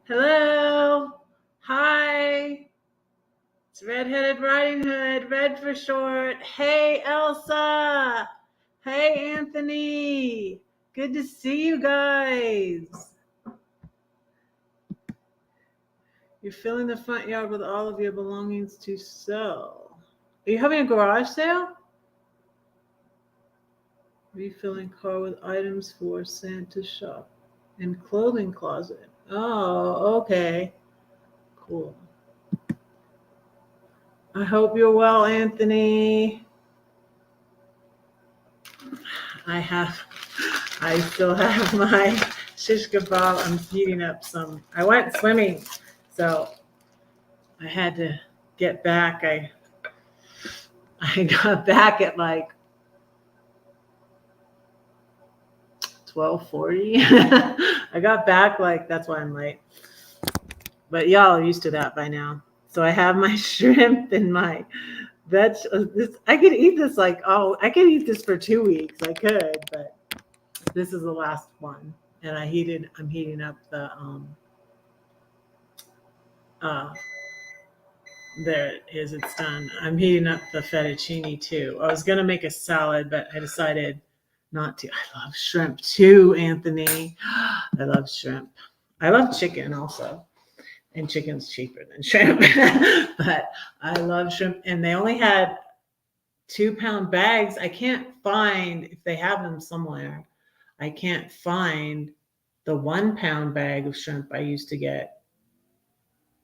Hello. Hi. It's Redheaded Riding Hood, Red for short. Hey, Elsa. Hey, Anthony. Good to see you guys. You're filling the front yard with all of your belongings to sell. Are you having a garage sale? Refilling car with items for Santa shop and clothing closet. Oh, okay. Cool. I hope you're well, Anthony. I still have my shish kebab. I'm heating up some. I went swimming, so I had to get back. I got back at like 12:40. I got back like that's why I'm late. But y'all are used to that by now. So I have my shrimp and my veg. This I could eat this I could eat this for 2 weeks. I could, but this is the last one. And I'm heating up the uh there it is, it's done. I'm heating up the fettuccine too. I was gonna make a salad, but I decided not to. I love shrimp too, Anthony. I love shrimp. I love chicken also. And chicken's cheaper than shrimp. But I love shrimp. And they only had 2-pound bags. I can't find if they have them somewhere. I can't find the 1-pound bag of shrimp I used to get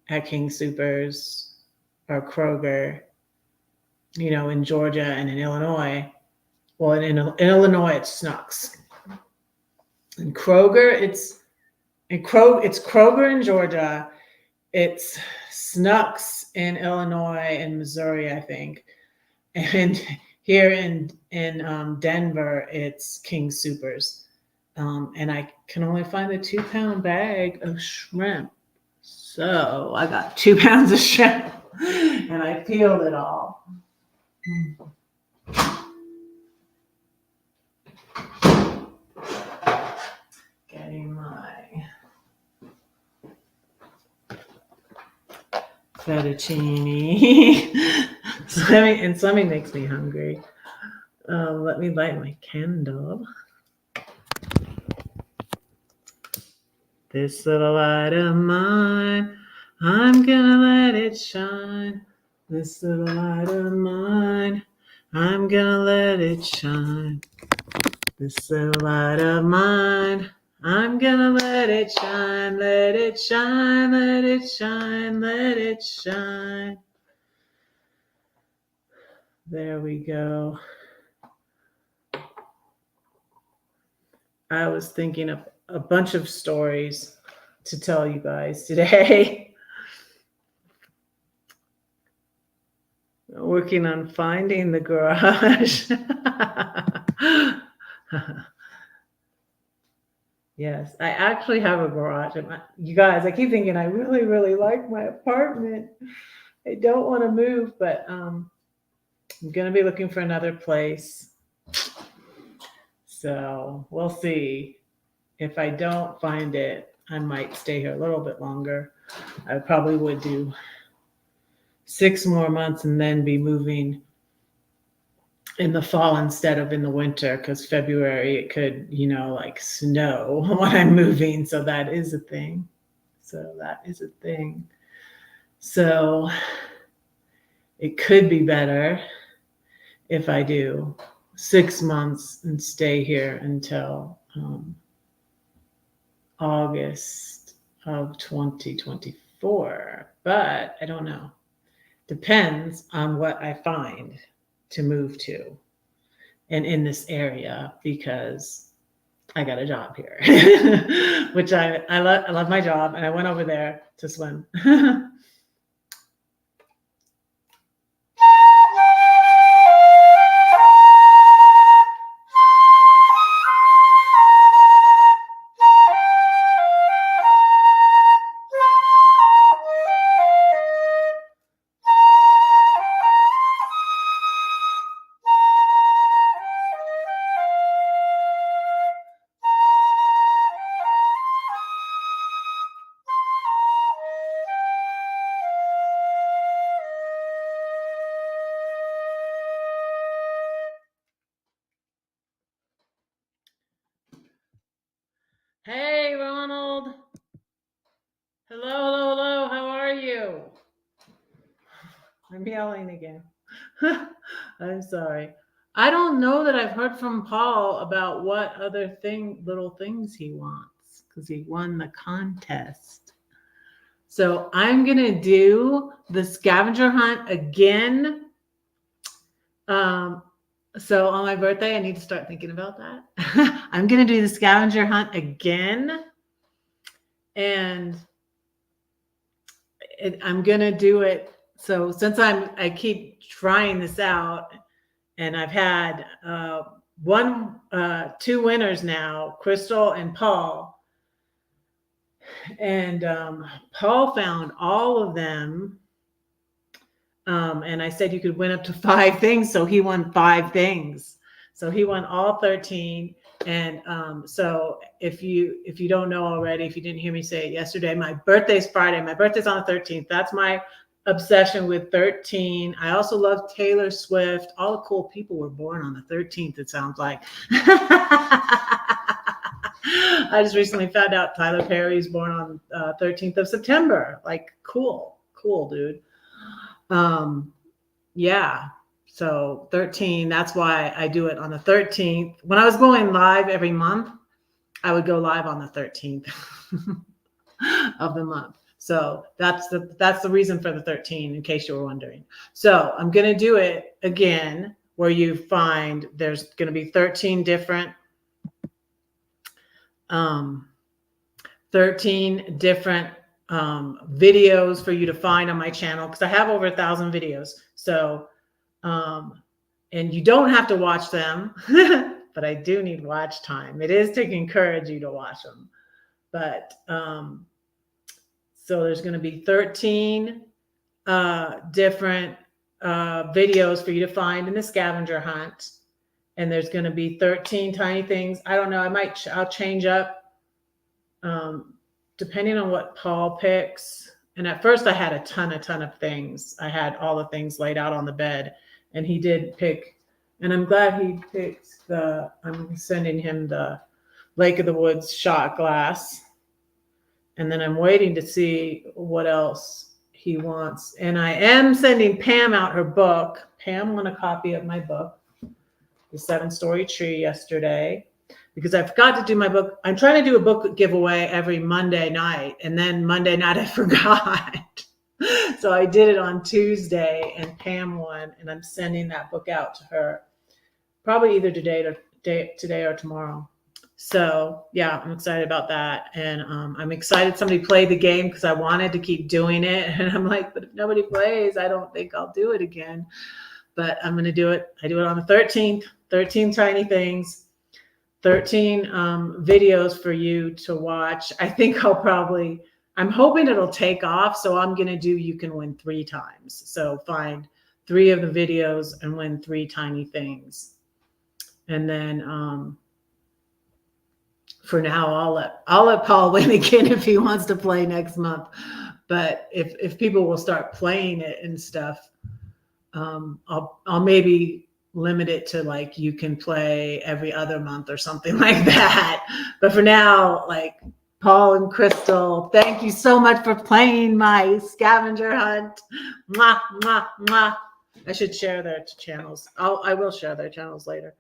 at King Soopers or Kroger, in Georgia and in Illinois. Well, in Illinois, it's Schnucks. In Kroger, it's Kroger in Georgia. It's Schnucks in Illinois and Missouri, I think. And here in Denver, it's King Soopers. And I can only find the 2-pound bag of shrimp. So I got 2 pounds of shrimp and I peeled it all. Getting my fettuccine. Swimming makes me hungry. Let me light my candle. This little light of mine, I'm gonna let it shine. This little light of mine, I'm gonna let it shine. This little light of mine, I'm gonna let it shine, let it shine, let it shine, let it shine. There we go. I was thinking of a bunch of stories to tell you guys today. Working on finding the garage. Yes, I actually have a garage. You guys, I keep thinking I really, really like my apartment. I don't want to move, but I'm going to be looking for another place. So we'll see. If I don't find it, I might stay here a little bit longer. I probably would do 6 more months and then be moving in the fall instead of in the winter, because February it could, like snow when I'm moving. So that is a thing. So it could be better if I do 6 months and stay here until August of 2024. But I don't know. Depends on what I find to move to and in this area, because I got a job here, which I love my job, and I went over there to swim. Hey, Ronald. Hello, hello, hello. How are you? I'm yelling again. I'm sorry. I don't know that I've heard from Paul about what other little things he wants because he won the contest. So I'm going to do the scavenger hunt again. So on my birthday, I need to start thinking about that. I'm going to do the scavenger hunt again. And I'm going to do it. So since I keep trying this out and I've had two winners now, Crystal and Paul. And Paul found all of them. And I said you could win up to 5 things. So he won 5 things. So he won all 13. And so if you don't know already, if you didn't hear me say it yesterday, my birthday's Friday. My birthday's on the 13th. That's my obsession with 13. I also love Taylor Swift. All the cool people were born on the 13th, it sounds like. I just recently found out Tyler Perry's born on 13th of September. Like, cool, dude. Yeah. So 13, that's why I do it on the 13th. When I was going live every month, I would go live on the 13th of the month. So that's the reason for the 13, in case you were wondering. So I'm going to do it again where you find there's going to be 13 different 13 different videos for you to find on my channel, because I have over 1,000 videos. So and you don't have to watch them, but I do need watch time. It is to encourage you to watch them. But so there's going to be 13 different videos for you to find in the scavenger hunt. And there's going to be 13 tiny things. I don't know. I'll change up depending on what Paul picks. And at first I had a ton of things. I had all the things laid out on the bed, and he did pick, and I'm glad he picked I'm sending him the Lake of the Woods shot glass. And then I'm waiting to see what else he wants. And I am sending Pam out her book. Pam won a copy of my book, The 7-Story Tree, yesterday, because I forgot to do my book. I'm trying to do a book giveaway every Monday night. And then Monday night I forgot. So I did it on Tuesday, and Pam won, and I'm sending that book out to her probably either today or tomorrow. So yeah, I'm excited about that. And I'm excited somebody played the game, because I wanted to keep doing it. And I'm like, but if nobody plays, I don't think I'll do it again. But I'm going to do it. I do it on the 13th, 13 tiny things, 13 videos for you to watch. I think I'm hoping it'll take off. So I'm going to do, you can win 3 times. So find 3 of the videos and win 3 tiny things. And then for now, I'll let Paul win again if he wants to play next month. But if people will start playing it and stuff, I'll maybe limit it to, like, you can play every other month or something like that. But for now, like, Paul and Crystal, thank you so much for playing my scavenger hunt. Mwah, mwah, mwah. I should share their channels. I will share their channels later.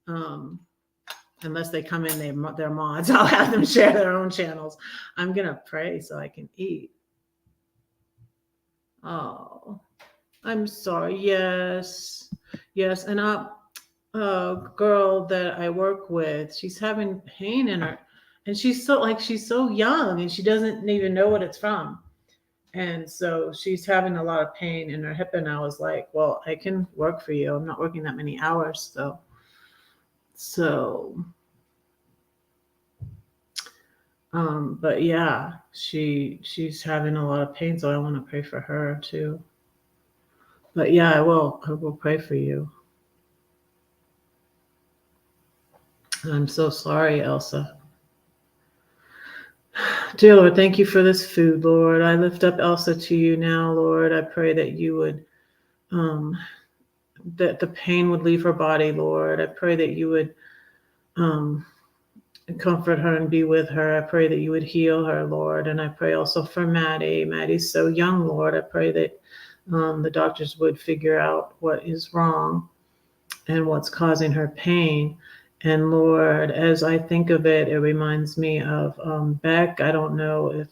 Unless they come in, they're mods. I'll have them share their own channels. I'm going to pray so I can eat. Oh, I'm sorry. Yes. And a girl that I work with, she's having pain in her, and she's so young, and she doesn't even know what it's from. And so she's having a lot of pain in her hip. And I was like, well, I can work for you. I'm not working that many hours, though. So, but yeah, she's having a lot of pain, so I want to pray for her too. But yeah, I will pray for you. I'm so sorry, Elsa. Dear Lord, thank you for this food, Lord. I lift up Elsa to you now, Lord. I pray that you would, that the pain would leave her body, Lord. I pray that you would and comfort her and be with her. I pray that you would heal her, Lord. And I pray also for Maddie. Maddie's so young, Lord. I pray that the doctors would figure out what is wrong and what's causing her pain. And Lord, as I think of it, it reminds me of Beck. I don't know if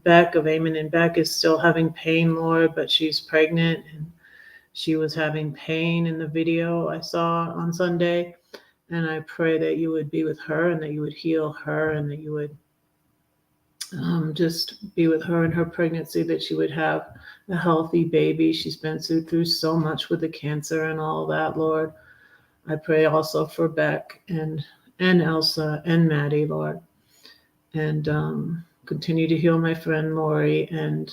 Beck of Amen and Beck is still having pain, Lord, but she's pregnant and she was having pain in the video I saw on Sunday. And I pray that you would be with her and that you would heal her and that you would just be with her in her pregnancy, that she would have a healthy baby. She's been through so much with the cancer and all that, Lord. I pray also for Beck and Elsa and Maddie, Lord, and continue to heal my friend Lori and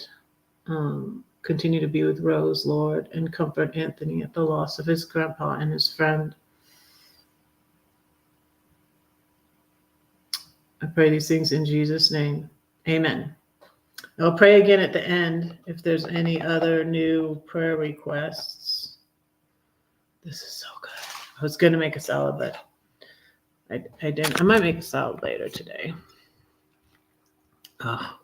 continue to be with Rose, Lord, and comfort Anthony at the loss of his grandpa and his friend. I pray these things in Jesus' name. Amen. I'll pray again at the end if there's any other new prayer requests. This is so good. I was going to make a salad, but I didn't. I might make a salad later today. Oh,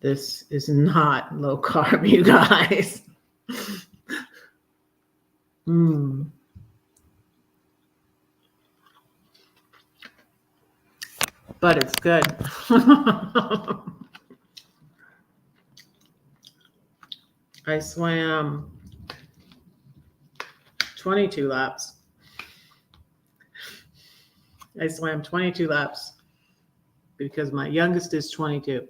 this is not low carb, you guys. But it's good. I swam 22 laps. I swam 22 laps because my youngest is 22.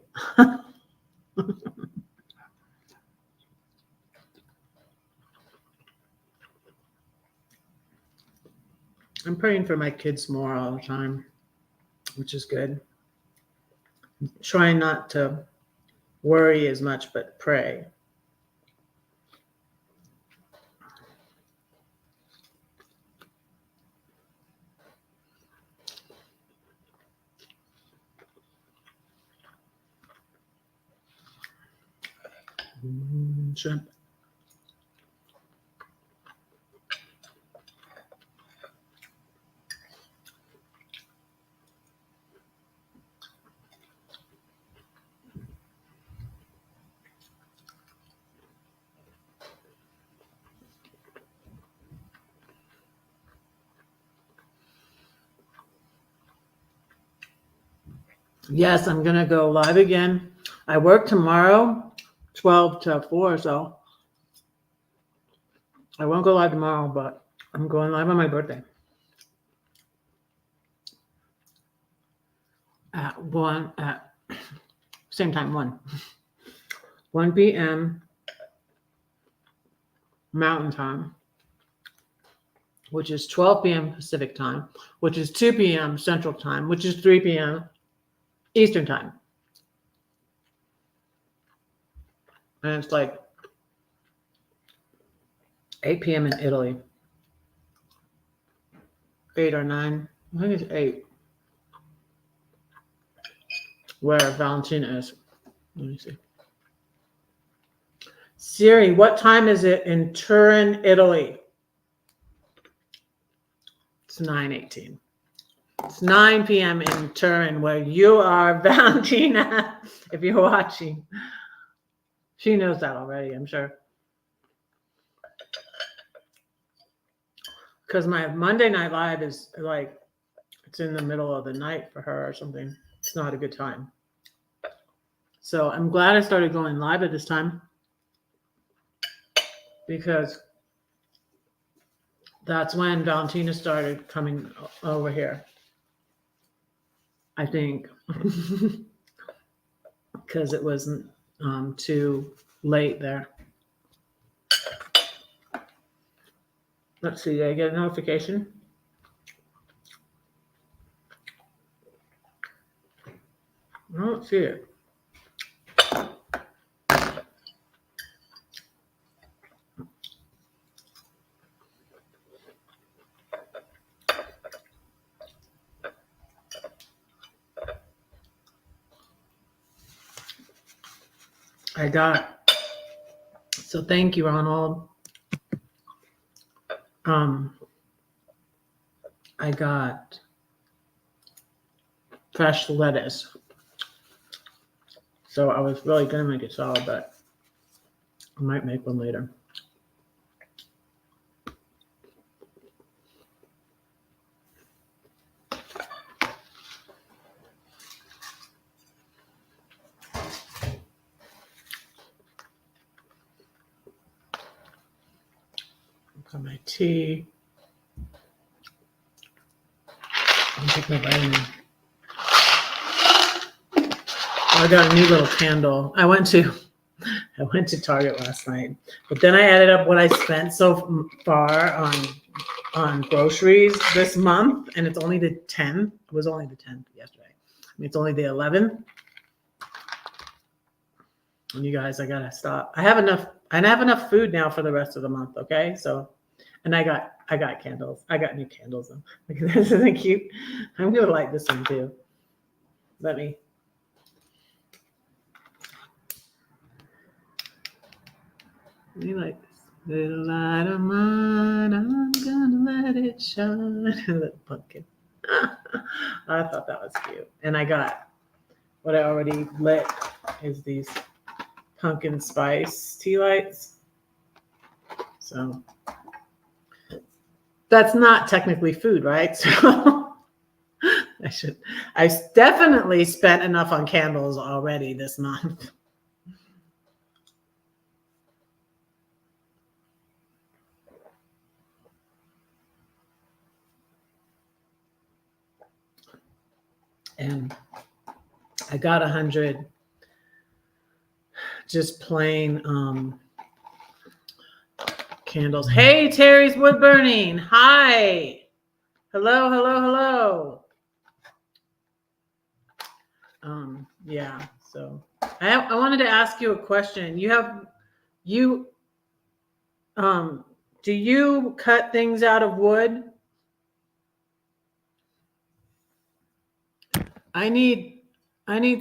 I'm praying for my kids more all the time, which is good. I'm trying not to worry as much, but pray. Shrimp. Yes, I'm going to go live again. I work tomorrow, 12 to 4, so I won't go live tomorrow, but I'm going live on my birthday. At same time, 1 p.m. Mountain Time, which is 12 p.m. Pacific Time, which is 2 p.m. Central Time, which is 3 p.m. Eastern Time. And it's like 8 p.m. in Italy. 8 or 9. I think it's 8. Where Valentina is. Let me see. Siri, what time is it in Turin, Italy? It's 9:18. It's 9 p.m. in Turin, where you are, Valentina, if you're watching. She knows that already, I'm sure. Because my Monday Night Live is like, it's in the middle of the night for her or something. It's not a good time. So I'm glad I started going live at this time, because that's when Valentina started coming over here, I think, because it wasn't too late there. Let's see, did I get a notification? I don't see it. I got, so thank you, Ronald. I got fresh lettuce. So I was really gonna make a salad, but I might make one later. Got my tea. I'll take my vitamin. I got a new little candle. I went to Target last night, but then I added up what I spent so far on groceries this month, and it's only the 10th. It was only the 10th yesterday. I mean, it's only the 11th. And you guys, I gotta stop. I have enough food now for the rest of the month. Okay, so, and I got candles. I got new candles. Look at this, isn't it cute? I'm gonna light this one too. Let me. You like this little light of mine, I'm gonna let it shine. Little pumpkin. I thought that was cute. And I got what I already lit is these pumpkin spice tea lights. So that's not technically food, right? So I definitely spent enough on candles already this month. And I got 100 just plain candles. Hey, Terry's wood burning. Hi. Hello, hello, hello. Yeah, so I wanted to ask you a question. Do you cut things out of wood? I need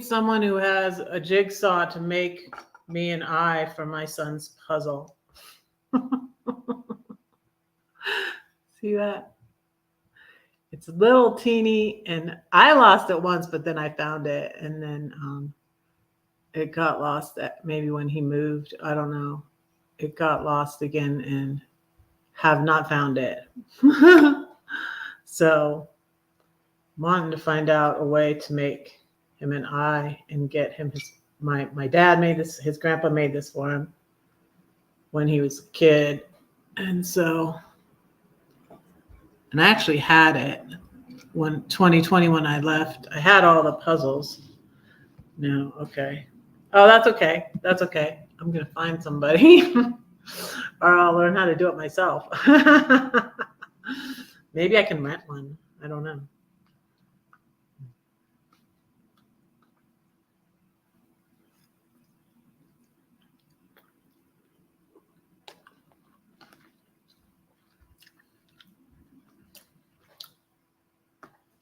someone who has a jigsaw to make me an eye for my son's puzzle. See that? It's a little teeny, and I lost it once, but then I found it, and then it got lost maybe when he moved. I don't know. It got lost again and have not found it. So wanting to find out a way to make him an eye and get him my dad made this, his grandpa made this for him when he was a kid. And I actually had it when 2020 when I left. I had all the puzzles. No, okay. Oh, that's okay. That's okay. I'm gonna find somebody or I'll learn how to do it myself. Maybe I can rent one. I don't know.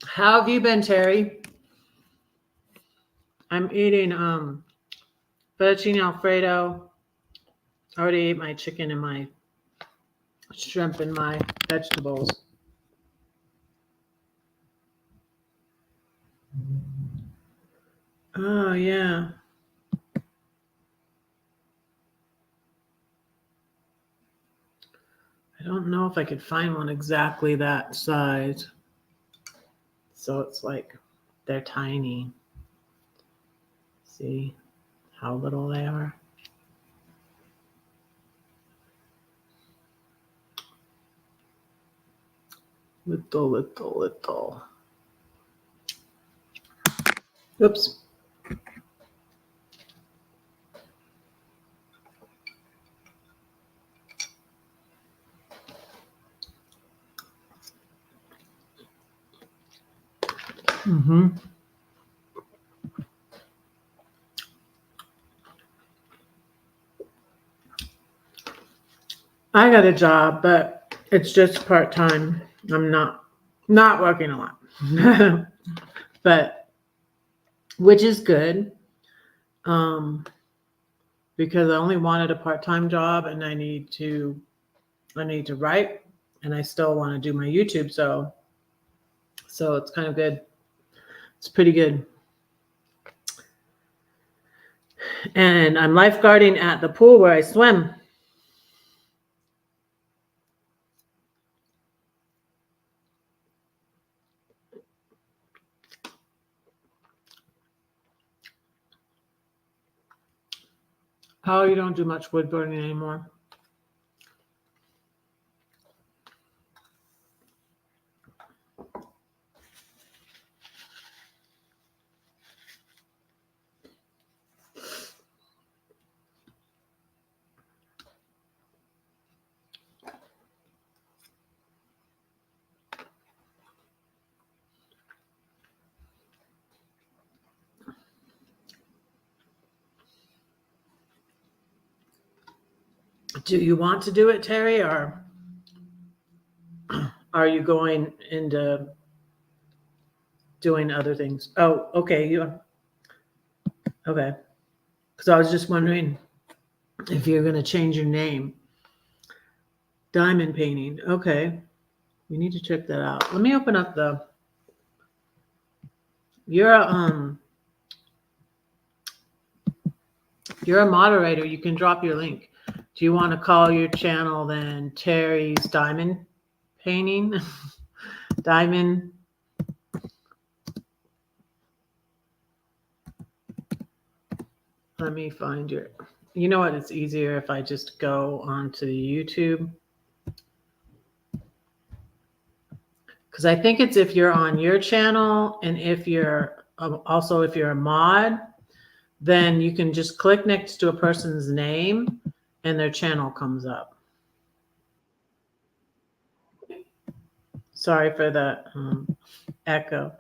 How have you been, Terry? I'm eating fettuccine Alfredo. I already ate my chicken and my shrimp and my vegetables. Oh, yeah. I don't know if I could find one exactly that size. So it's like they're tiny. See how little they are? Little, little, little. Oops. Mm-hmm. I got a job, but it's just part-time. I'm not working a lot, but which is good. Because I only wanted a part-time job and I need to write and I still want to do my YouTube. So it's kind of good. It's pretty good. And I'm lifeguarding at the pool where I swim. Oh, you don't do much woodburning anymore? Do you want to do it, Terry, or are you going into doing other things? Oh, okay. Okay. Because I was just wondering if you're going to change your name. Diamond painting. Okay. We need to check that out. Let me open up the. You're a moderator. You can drop your link. Do you want to call your channel then Terry's Diamond Painting? Diamond. Let me find your. You know what? It's easier if I just go onto YouTube. Because I think it's if you're on your channel and if you're also if you're a mod, then you can just click next to a person's name and their channel comes up. Sorry for the echo.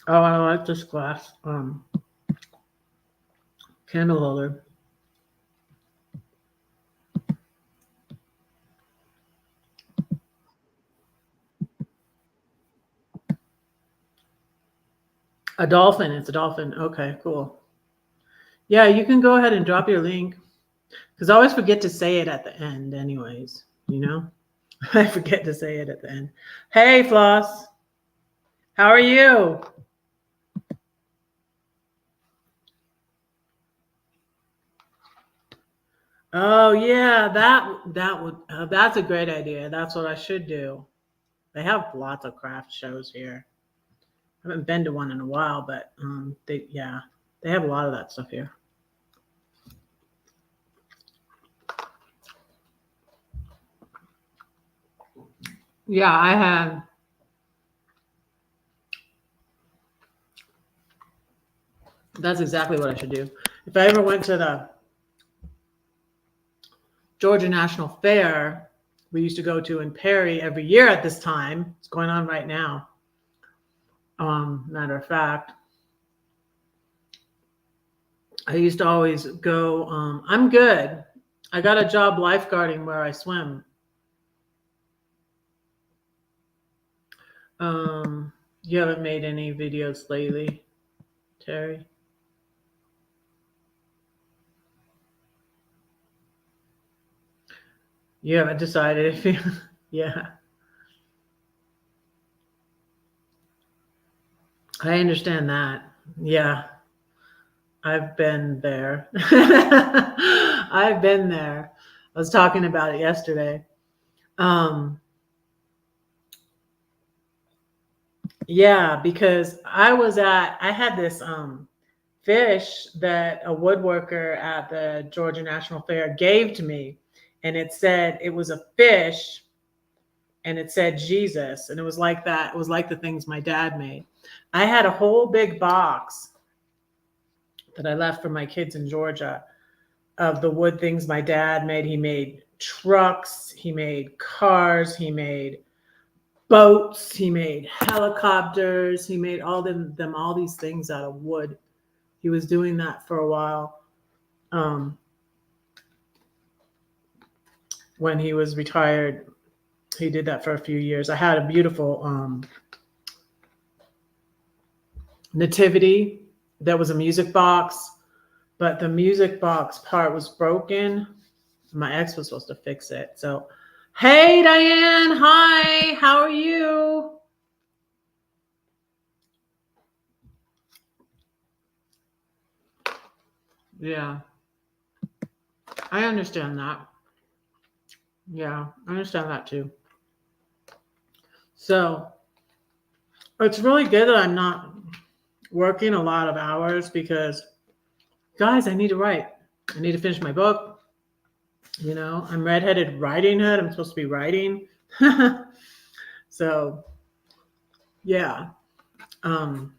Oh, I like this glass candle holder. A dolphin. It's a dolphin. Okay, cool. Yeah, you can go ahead and drop your link. Because I always forget to say it at the end anyways, you know? I forget to say it at the end. Hey, Floss. How are you? Oh yeah, that's a great idea. That's what I should do. They have lots of craft shows here. I haven't been to one in a while, but they have a lot of that stuff here. Yeah, I have. That's exactly what I should do. If I ever went to the Georgia National Fair, we used to go to in Perry every year at this time. It's going on right now. Matter of fact, I used to always go. I'm good. I got a job lifeguarding where I swim. You haven't made any videos lately, Terry? You haven't decided if you, yeah. I understand that. Yeah. I've been there. I've been there. I was talking about it yesterday. Yeah, because I had this fish that a woodworker at the Georgia National Fair gave to me, and it said it was a fish and it said Jesus, and it was like that. It was like the things my dad made. I had a whole big box that I left for my kids in Georgia of the wood things my dad made. He made trucks, he made cars, he made boats, he made helicopters, he made all these things out of wood. He was doing that for a while. When he was retired, He did that for a few years. I had a beautiful nativity that was a music box, but the music box part was broken. My ex was supposed to fix it. So, hey, Diane. Hi. How are you? Yeah. I understand that. Yeah, I understand that too. So, it's really good that I'm not working a lot of hours because, guys, I need to write. I need to finish my book. You know, I'm redheaded writing hood. I'm supposed to be writing. So, yeah. Um,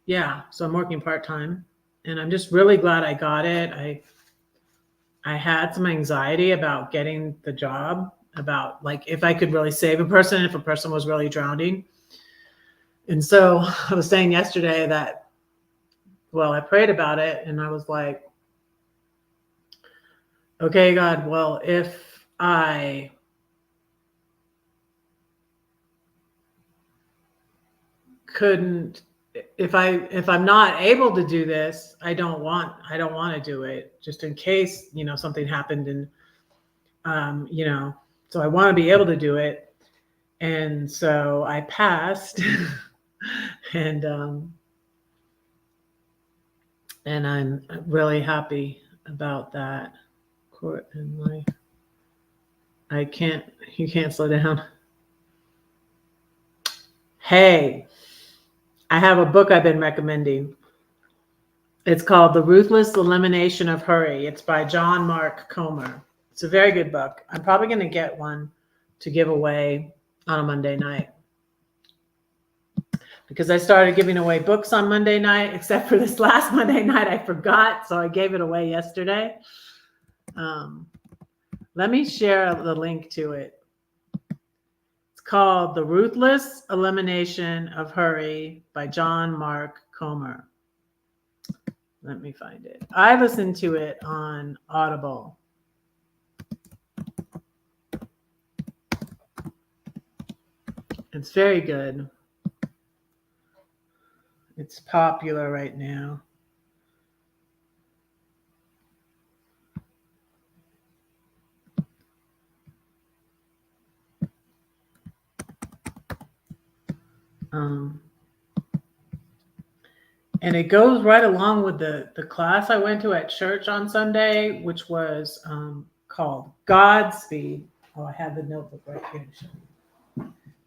yeah. So I'm working part time, and I'm just really glad I got it. I had some anxiety about getting the job, about like if I could really save a person, if a person was really drowning. And so I was saying yesterday that, well, I prayed about it and I was like, okay, God, well, if I couldn't, if I'm not able to do this, I don't want to do it, just in case, you know, something happened. And you know, so I want to be able to do it. And so I passed. and and I'm really happy about that. Court and life. You can't slow down. Hey, I have a book I've been recommending. It's called The Ruthless Elimination of Hurry. It's by John Mark Comer. It's a very good book. I'm probably going to get one to give away on a Monday night, because I started giving away books on Monday night, except for this last Monday night, I forgot. So I gave it away yesterday. Let me share the link to it. It's called The Ruthless Elimination of Hurry by John Mark Comer. Let me find it. I listened to it on Audible. It's very good. It's popular right now. And it goes right along with the class I went to at church on Sunday, which was called Godspeed. Oh, I have the notebook right here.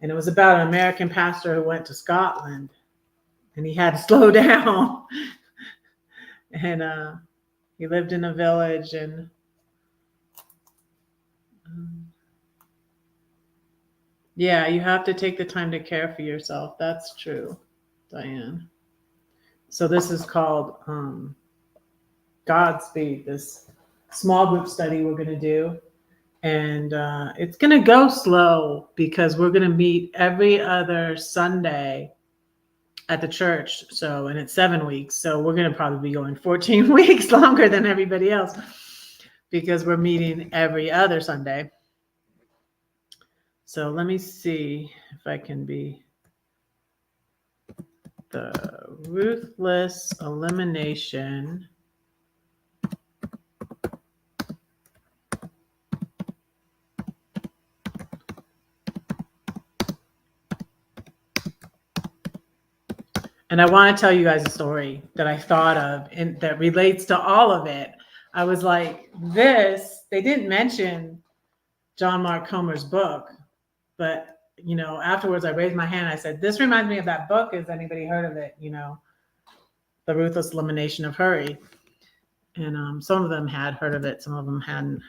And it was about an American pastor who went to Scotland, and he had to slow down. And he lived in a village, and yeah, you have to take the time to care for yourself. That's true, Diane. So this is called Godspeed, this small group study we're going to do. And it's going to go slow because we're going to meet every other Sunday at the church. So, and it's 7 weeks. So we're going to probably be going 14 weeks longer than everybody else because we're meeting every other Sunday. So let me see if I can be the ruthless elimination . And I want to tell you guys a story that I thought of and that relates to all of it. I was like, they didn't mention John Mark Comer's book, but you know, afterwards I raised my hand. I said, this reminds me of that book. Has anybody heard of it? You know, The Ruthless Elimination of Hurry. And some of them had heard of it. Some of them hadn't.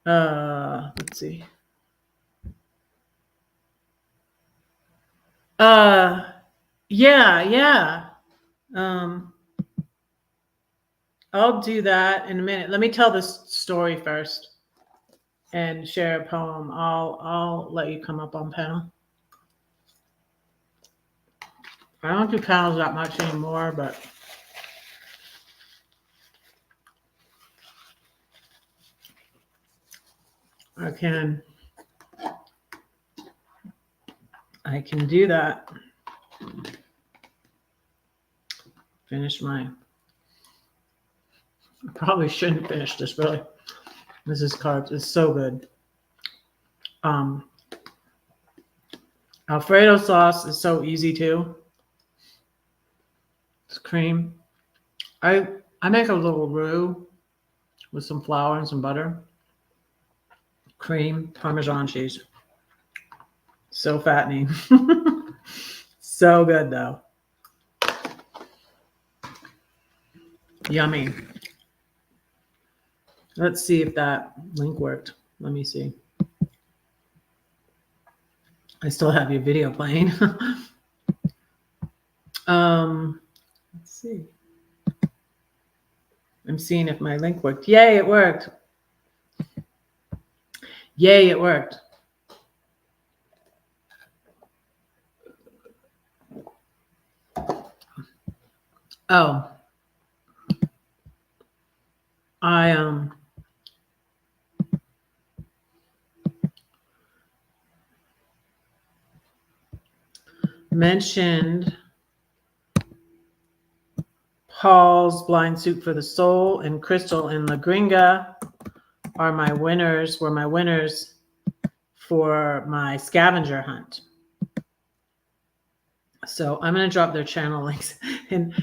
Let's see. Yeah. I'll do that in a minute. Let me tell this story first and share a poem. I'll let you come up on panel. I don't do panels that much anymore, but I can do that. Finish mine. I probably shouldn't finish this, really. This is carbs. It's so good. Alfredo sauce is so easy too. It's cream. I make a little roux with some flour and some butter, cream, Parmesan cheese. So fattening. So good though. Yummy. Let's see if that link worked. Let me see. I still have your video playing. Let's see. I'm seeing if my link worked. Yay, it worked. Yay, it worked. Oh. I mentioned Paul's Blind Soup for the Soul and Crystal and La Gringa were my winners for my scavenger hunt. So I'm going to drop their channel links. And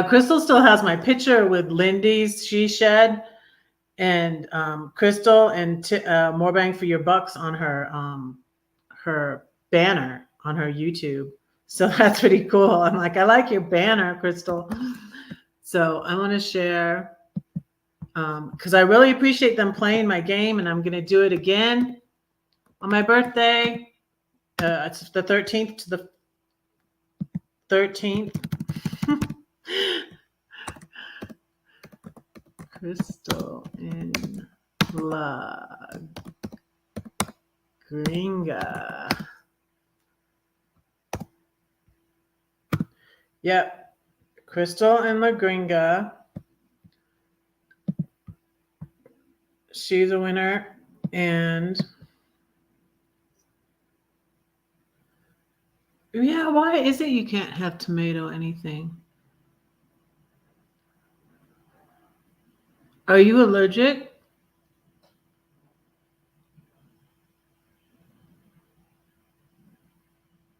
Crystal still has my picture with Lindy's She Shed and Crystal and More Bang for Your Bucks on her banner on her YouTube. So that's pretty cool. I'm like, I like your banner, Crystal. So I want to share because I really appreciate them playing my game, and I'm going to do it again on my birthday. It's the 13th to the 13th. Crystal in La Gringa. Yep. Crystal and La Gringa. She's a winner. And yeah, why is it you can't have tomato anything? Are you allergic?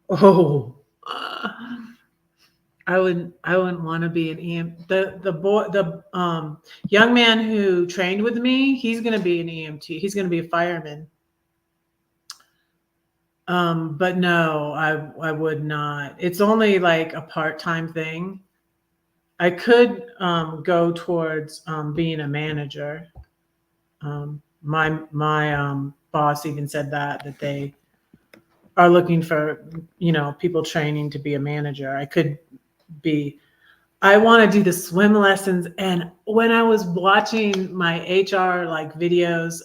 Oh, I wouldn't want to be an the young man who trained with me, he's going to be an EMT. He's going to be a fireman. But no, I would not. It's only like a part-time thing. I could go towards being a manager. My boss even said that they are looking for, people training to be a manager. I want to do the swim lessons. And when I was watching my HR videos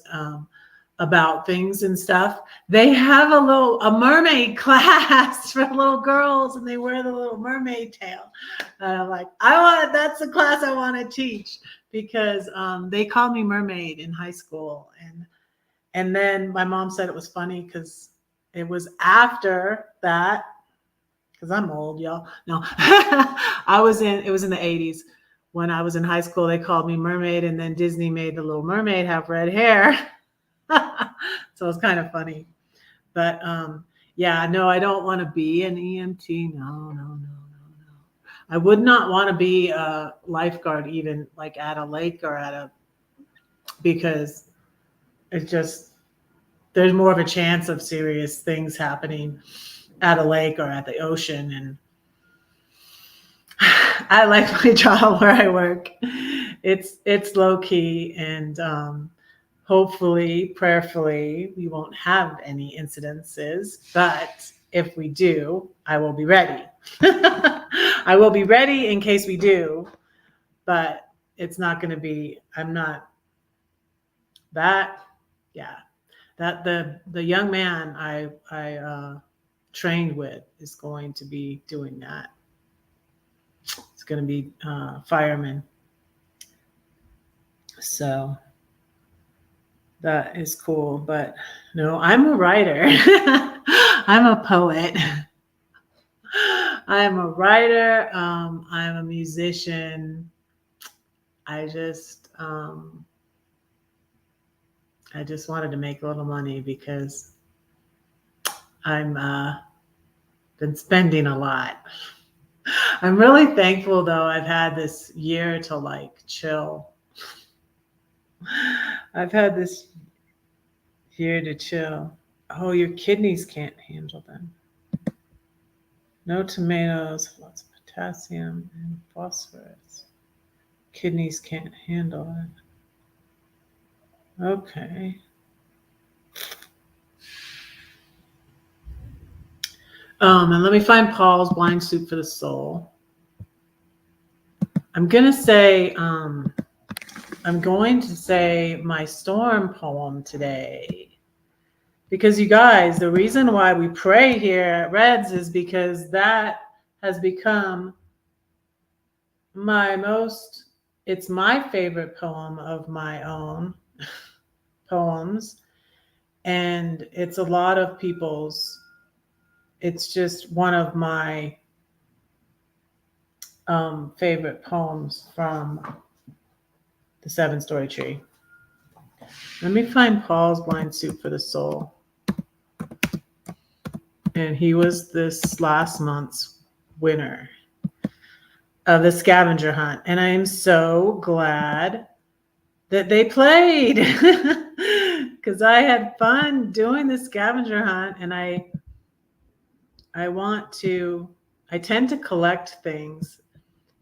about things and stuff, they have a mermaid class for little girls, and they wear the little mermaid tail. And I'm like, that's the class I want to teach, because they called me mermaid in high school. And then my mom said it was funny because it was after that, because I'm old, y'all. No, it was in the 80s. When I was in high school, they called me mermaid, and then Disney made the Little Mermaid have red hair. So it's kind of funny. But yeah, no, I don't want to be an EMT. No. I would not want to be a lifeguard, even at a lake or because it's just, there's more of a chance of serious things happening at a lake or at the ocean. And I like my job where I work. It's low key, and hopefully, prayerfully, we won't have any incidences. But if we do, I will be ready. I will be ready in case we do. But it's not going to be. I'm not that. Yeah, that the young man I trained with is going to be doing that. It's going to be fireman. So That is cool. But no, I'm a writer. I'm a poet. I'm a writer. I'm a musician. I just I just wanted to make a little money because I'm been spending a lot. I'm really thankful though. I've had this year to like chill. I've had this year to chill. Oh, your kidneys can't handle them. No tomatoes, lots of potassium and phosphorus. Kidneys can't handle it. Okay. And let me find Paul's Blind Soup for the Soul. I'm going to say my storm poem today. Because you guys, the reason why we pray here at Reds is because that has become it's my favorite poem of my own poems. And it's a lot of people's, it's just one of my favorite poems from the Seven Story Tree. Let me find Paul's Blind Soup for the Soul. And he was this last month's winner of the scavenger hunt. And I am so glad that they played because I had fun doing the scavenger hunt. And I tend to collect things.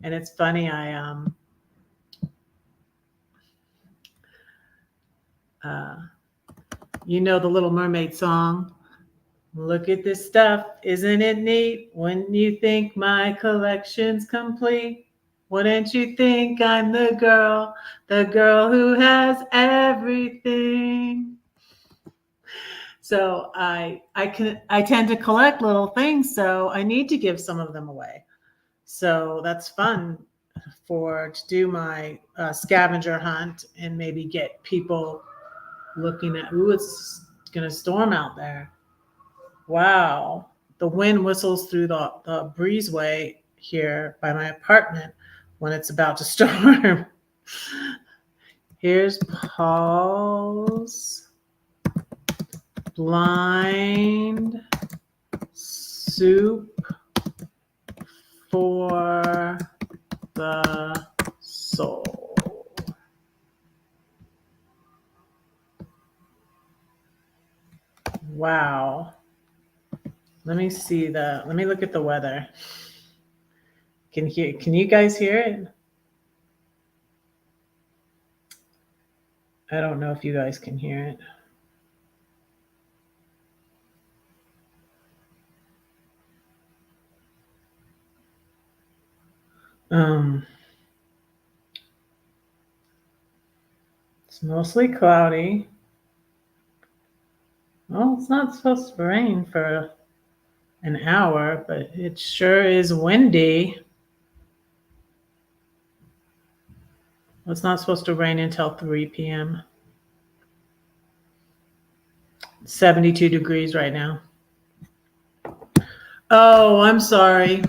And it's funny, you know the Little Mermaid song. Look at this stuff, isn't it neat? When you think my collection's complete, wouldn't you think I'm the girl who has everything? So I tend to collect little things, so I need to give some of them away. So that's fun to do my scavenger hunt and maybe get people looking at, ooh, it's gonna storm out there. Wow. The wind whistles through the breezeway here by my apartment when it's about to storm. Here's Paul's Blind Soup for the Soul. Wow. Let me look at the weather. Can you guys hear it? I don't know if you guys can hear it. It's mostly cloudy. Well, it's not supposed to rain for an hour, but it sure is windy. Well, it's not supposed to rain until 3 p.m. 72 degrees right now. Oh, I'm sorry.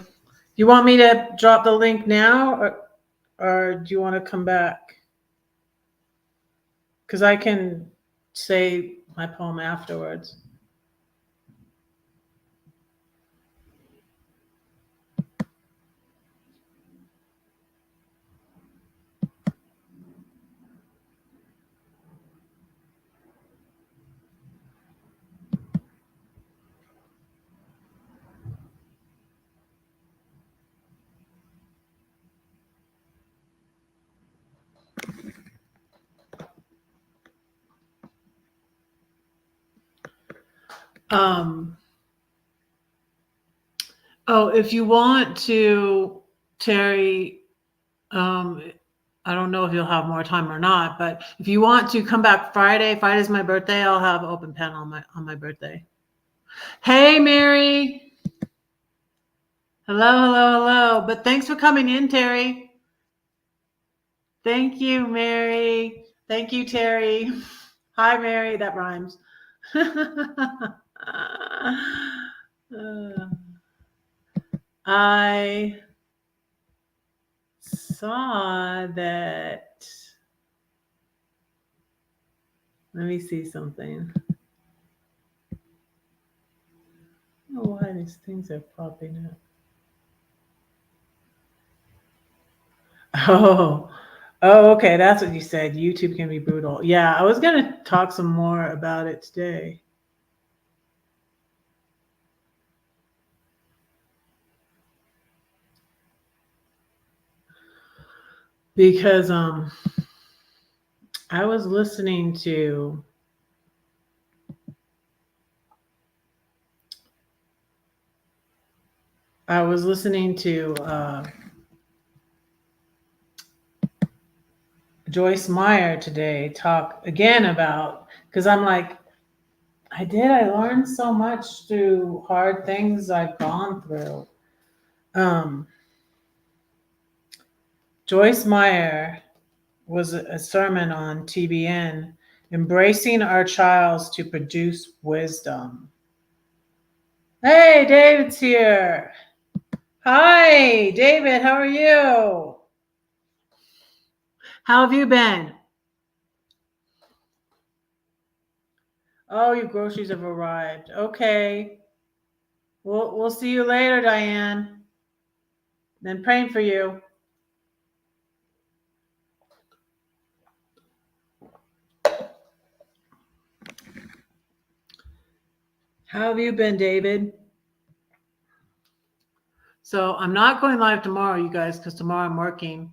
You want me to drop the link now or do you want to come back? Because I can say my poem afterwards. If you want to, Terry, I don't know if you'll have more time or not, but if you want to come back Friday's my birthday, I'll have open pen on my birthday. Hey, Mary. Hello. But thanks for coming in, Terry. Thank you, Mary. Thank you, Terry. Hi, Mary. That rhymes. I saw that. Let me see something. I don't know why these things are popping up. Oh, oh, okay. That's what you said. YouTube can be brutal. Yeah, I was gonna talk some more about it today. Because I was listening to Joyce Meyer today talk again about, because I'm like, I learned so much through hard things I've gone through. Joyce Meyer was a sermon on TBN, embracing our trials to produce wisdom. Hey, David's here. Hi, David, how are you? How have you been? Oh, your groceries have arrived. Okay. We'll see you later, Diane. Then praying for you. How have you been, David? So I'm not going live tomorrow, you guys, because tomorrow I'm working.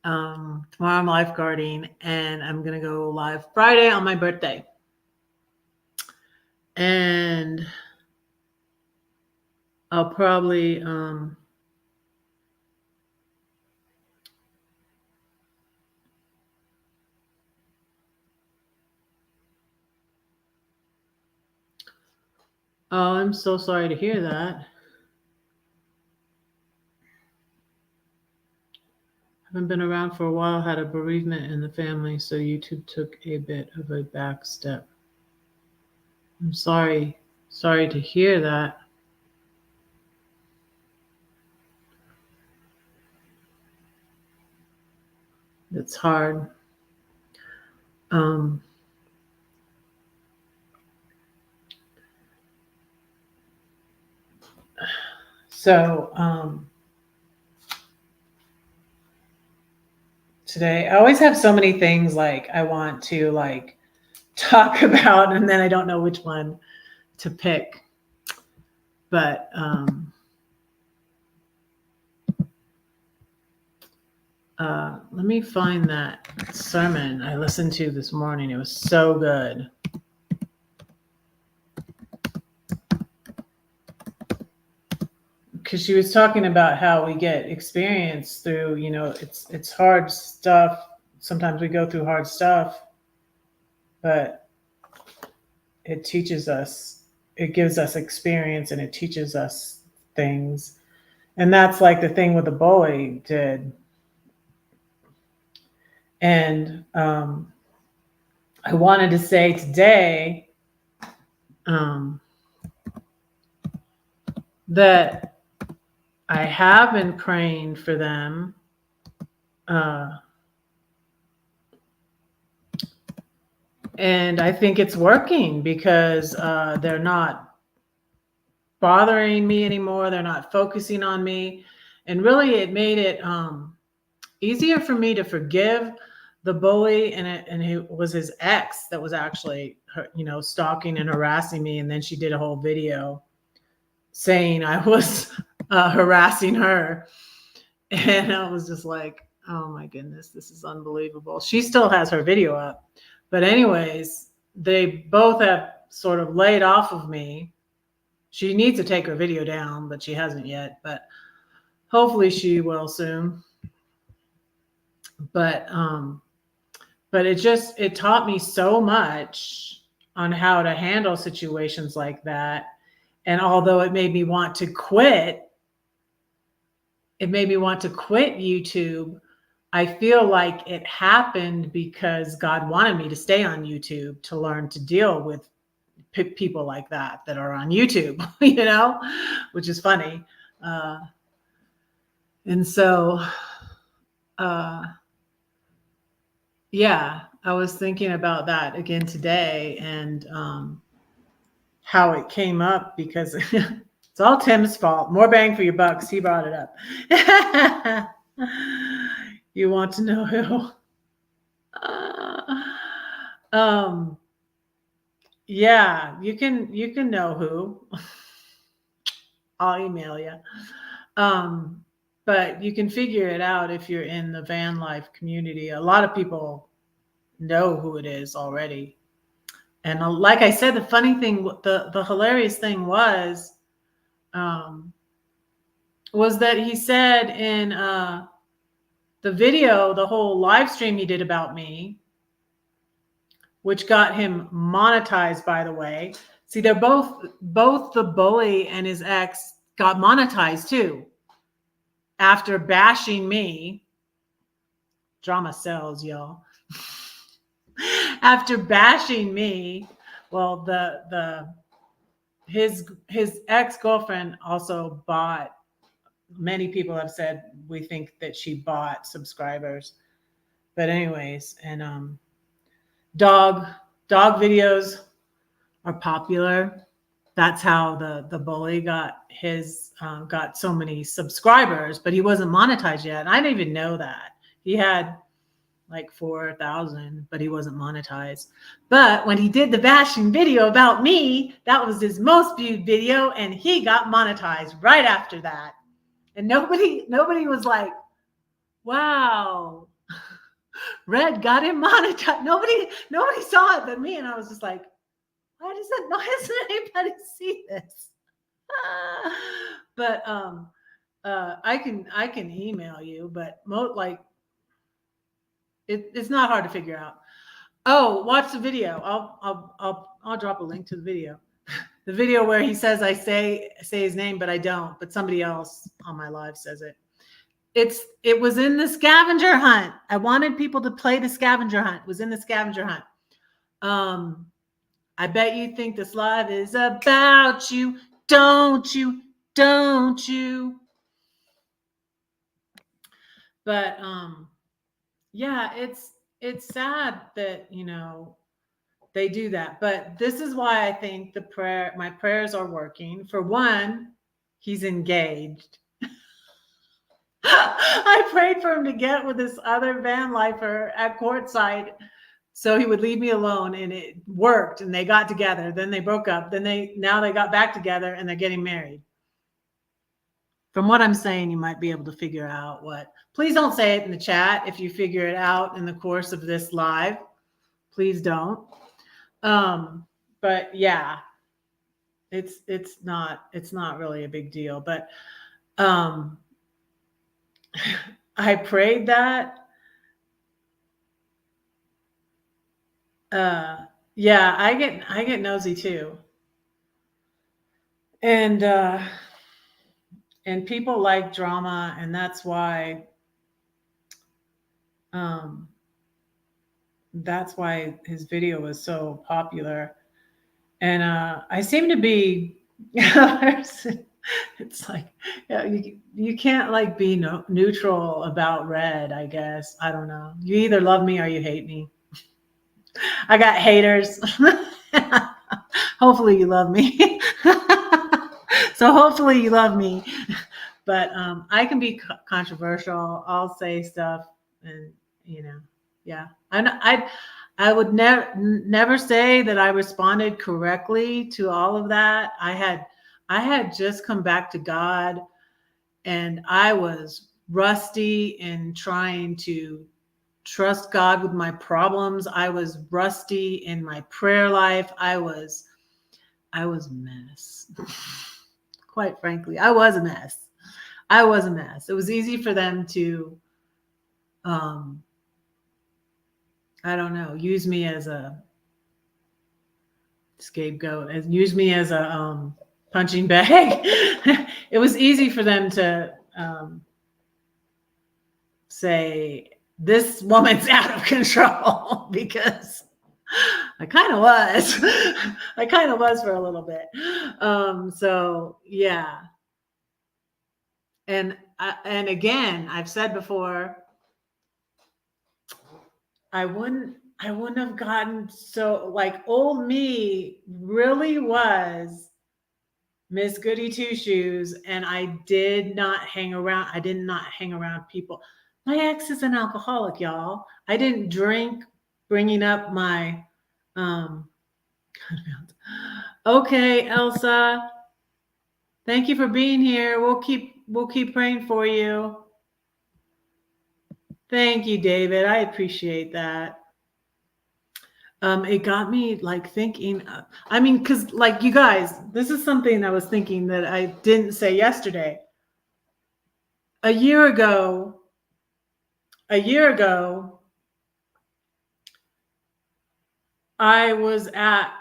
Tomorrow I'm lifeguarding, and I'm gonna go live Friday on my birthday. And I'll probably oh, I'm so sorry to hear that. Haven't been around for a while, had a bereavement in the family, so YouTube took a bit of a back step. I'm sorry to hear that. It's hard. So today I always have so many things like I want to like talk about, and then I don't know which one to pick. But let me find that sermon I listened to this morning. It was so good. Because she was talking about how we get experience through, it's hard stuff. Sometimes we go through hard stuff, but it teaches us, it gives us experience, and it teaches us things. And that's like the thing with the bully did. And I wanted to say today that I have been praying for them. And I think it's working because they're not bothering me anymore. They're not focusing on me. And really, it made it easier for me to forgive the bully. And it was his ex that was actually, stalking and harassing me. And then she did a whole video saying I was harassing her. And I was just like, oh my goodness, this is unbelievable. She still has her video up. But anyways, they both have sort of laid off of me. She needs to take her video down, but she hasn't yet. But hopefully she will soon. But it taught me so much on how to handle situations like that. And although it made me want to quit YouTube, I feel like it happened because God wanted me to stay on YouTube to learn to deal with people like that are on YouTube, which is funny. And so, yeah, I was thinking about that again today, and how it came up, because it's all Tim's fault. More bang for your bucks. He brought it up. You want to know who? Yeah, you can know who. I'll email you. But you can figure it out if you're in the van life community. A lot of people know who it is already. And like I said, the funny thing, the hilarious thing was that he said in the video, the whole live stream he did about me, which got him monetized, by the way. See, they're both the bully and his ex got monetized too. After bashing me, drama sells, y'all. After bashing me, well, his ex-girlfriend also bought. Many people have said we think that she bought subscribers, but anyways, and dog videos are popular. That's how the bully got got so many subscribers, but he wasn't monetized yet. And I didn't even know that. He had like 4,000, but he wasn't monetized. But when he did the bashing video about me, that was his most viewed video, and he got monetized right after that. And nobody was like, wow, Red got him monetized. Nobody saw it but me. And I was just like, why doesn't anybody see this? But I can email you, but it's not hard to figure out. Oh, watch the video. I'll drop a link to the video. The video where he says I say his name, but I don't. But somebody else on my live says it. It was in the scavenger hunt. I wanted people to play the scavenger hunt. It was in the scavenger hunt. I bet you think this live is about you. Don't you? Don't you? But yeah, it's sad that they do that. But this is why I think my prayers are working. For one, he's engaged. I prayed for him to get with this other van lifer at Quartzsite so he would leave me alone, and it worked, and they got together. Then they broke up. Now they got back together, and they're getting married. From what I'm saying, you might be able to figure out what. Please don't say it in the chat if you figure it out in the course of this live. Please don't. But yeah, it's not really a big deal. But I prayed that. Yeah, I get nosy too. And people like drama, and that's why his video was so popular. And I seem to be it's like, yeah, you can't be neutral about Red, I guess. I don't know. You either love me or you hate me. I got haters. Hopefully you love me. So hopefully you love me. But I can be controversial. I'll say stuff, and yeah. I would never say that I responded correctly to all of that. I had just come back to God, and I was rusty in trying to trust God with my problems. I was rusty in my prayer life. I was a mess. Quite frankly, I was a mess. It was easy for them to, I don't know, use me as a scapegoat, and use me as a punching bag. It was easy for them to say this woman's out of control because I kind of was. I kind of was for a little bit. So yeah. And again, I've said before, I wouldn't have gotten so, like, old me really was Miss Goody Two Shoes, and I did not hang around. I did not hang around people. My ex is an alcoholic, y'all. I didn't drink, bringing up my okay, Elsa. Thank you for being here. We'll keep praying for you. Thank you, David. I appreciate that. It got me like thinking, I mean, because like you guys, this is something I was thinking that I didn't say yesterday. A year ago, I was at,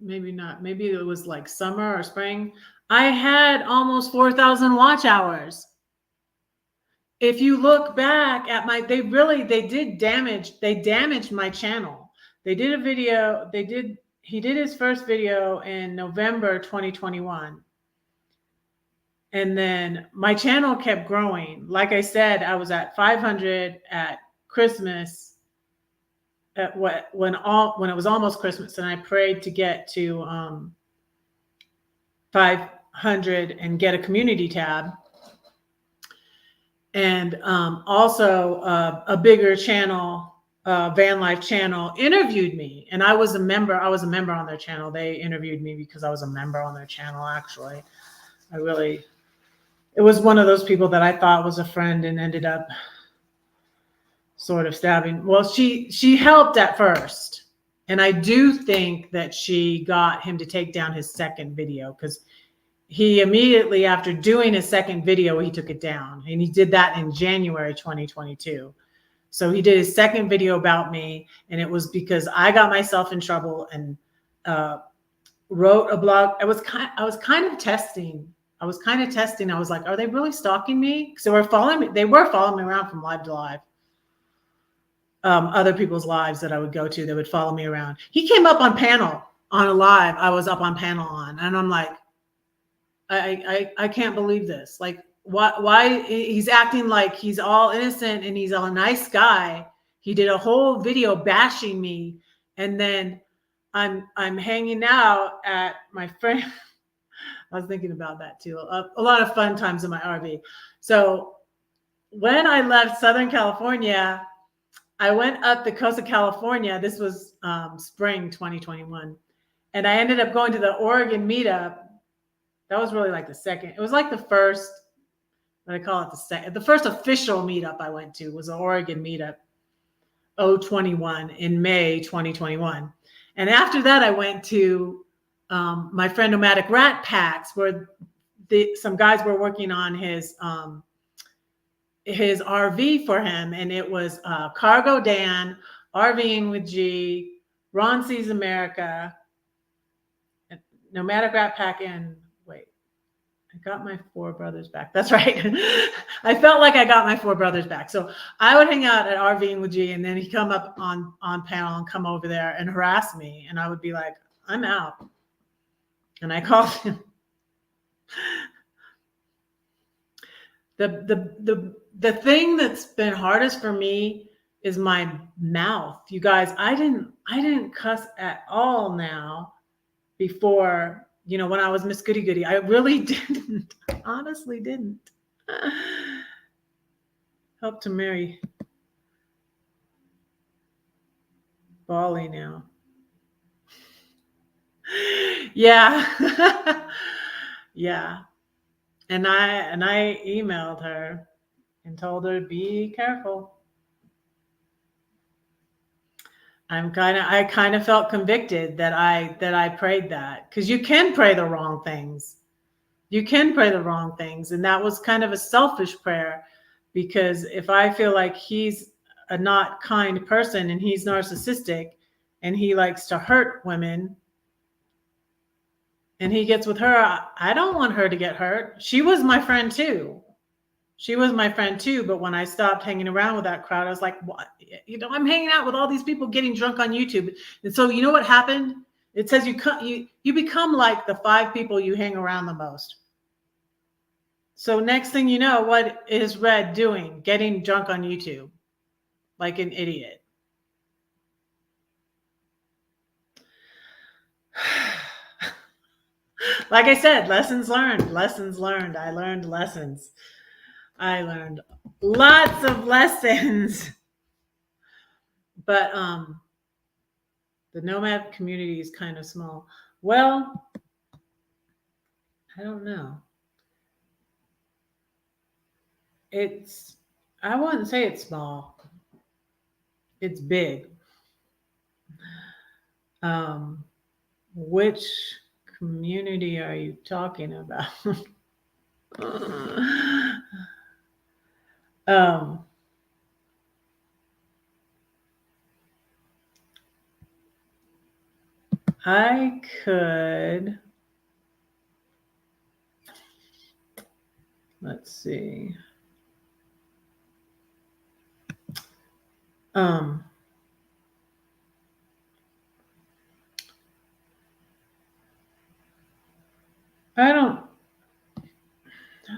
maybe it was like summer or spring. I had almost 4,000 watch hours. If you look back at they damaged my channel. They did a video, he did his first video in November 2021. And then my channel kept growing. Like I said, I was at 500 at Christmas, when it was almost Christmas, and I prayed to get to 500 and get a community tab. And also a bigger channel, Van Life channel, interviewed me, and I was a member on their channel. They interviewed me because I was a member on their channel. Actually, it was one of those people that I thought was a friend and ended up sort of stabbing. Well, she helped at first, and I do think that she got him to take down his second video, because he immediately after doing his second video, he took it down, and he did that in January 2022. So he did his second video about me, and it was because I got myself in trouble and wrote a blog. I was kind of testing. I was like, are they really stalking me? Because they were following me around from live to live. Other people's lives that I would go to, they would follow me around. He came up on a live. I was up on panel on, and I'm like, I can't believe this. Like, why he's acting like he's all innocent and he's a nice guy. He did a whole video bashing me, and then I'm hanging out at my friend. I was thinking about that too. A lot of fun times in my RV. So when I left Southern California, I went up the coast of California. This was spring 2021, and I ended up going to the Oregon meetup. That was really like the second. It was like the first, what I call it, the first official meetup I went to was the Oregon meetup, 2021, in May 2021. And after that, I went to my friend Nomadic Rat Packs, where some guys were working on his RV for him. And it was Cargo Dan, RVing with G, Ron Sees America, Nomadic Rat Pack, and I got my 4 brothers back. That's right. I felt like I got my 4 brothers back. So I would hang out at RVing with G, and then he'd come up on panel and come over there and harass me. And I would be like, I'm out. And I called him. The thing that's been hardest for me is my mouth. You guys, I didn't cuss at all now before. You know, when I was Miss Goody Goody, I really didn't. I honestly didn't. Help to marry Bali now. Yeah. Yeah. And I emailed her and told her, be careful. I kind of felt convicted that I prayed that, because you can pray the wrong things. You can pray the wrong things. And that was kind of a selfish prayer, because if I feel like he's a not kind person and he's narcissistic and he likes to hurt women and he gets with her, I don't want her to get hurt. She was my friend too. She was my friend too, but when I stopped hanging around with that crowd, I was like, what? You know, I'm hanging out with all these people getting drunk on YouTube. And so you know what happened? It says you become like the 5 people you hang around the most. So next thing you know, what is Red doing? Getting drunk on YouTube like an idiot. Like I said, lessons learned, lessons learned. I learned lessons. I learned lots of lessons. But the nomad community is kind of small. Well, I don't know. I wouldn't say it's small. It's big. Which community are you talking about? I could, let's see. I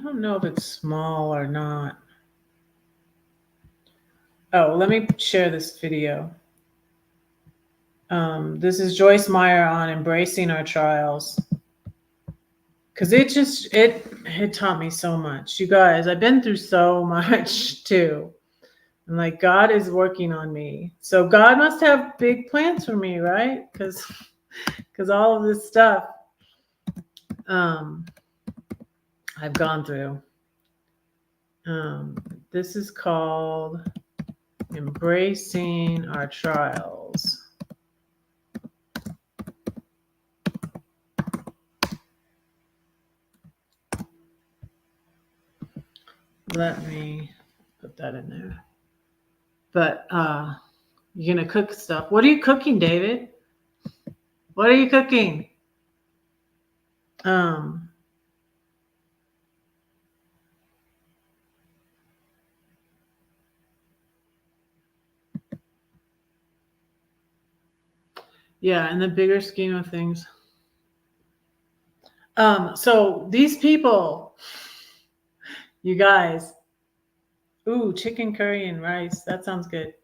don't know if it's small or not. Oh, let me share this video. This is Joyce Meyer on embracing our trials. Because it taught me so much. You guys, I've been through so much too. And like God is working on me. So God must have big plans for me, right? Because all of this stuff I've gone through. This is called Embracing Our Trials. Let me put that in there. But you're gonna cook stuff. What are you cooking, David? What are you cooking? Yeah, in the bigger scheme of things. So these people, you guys, ooh, chicken curry and rice. That sounds good.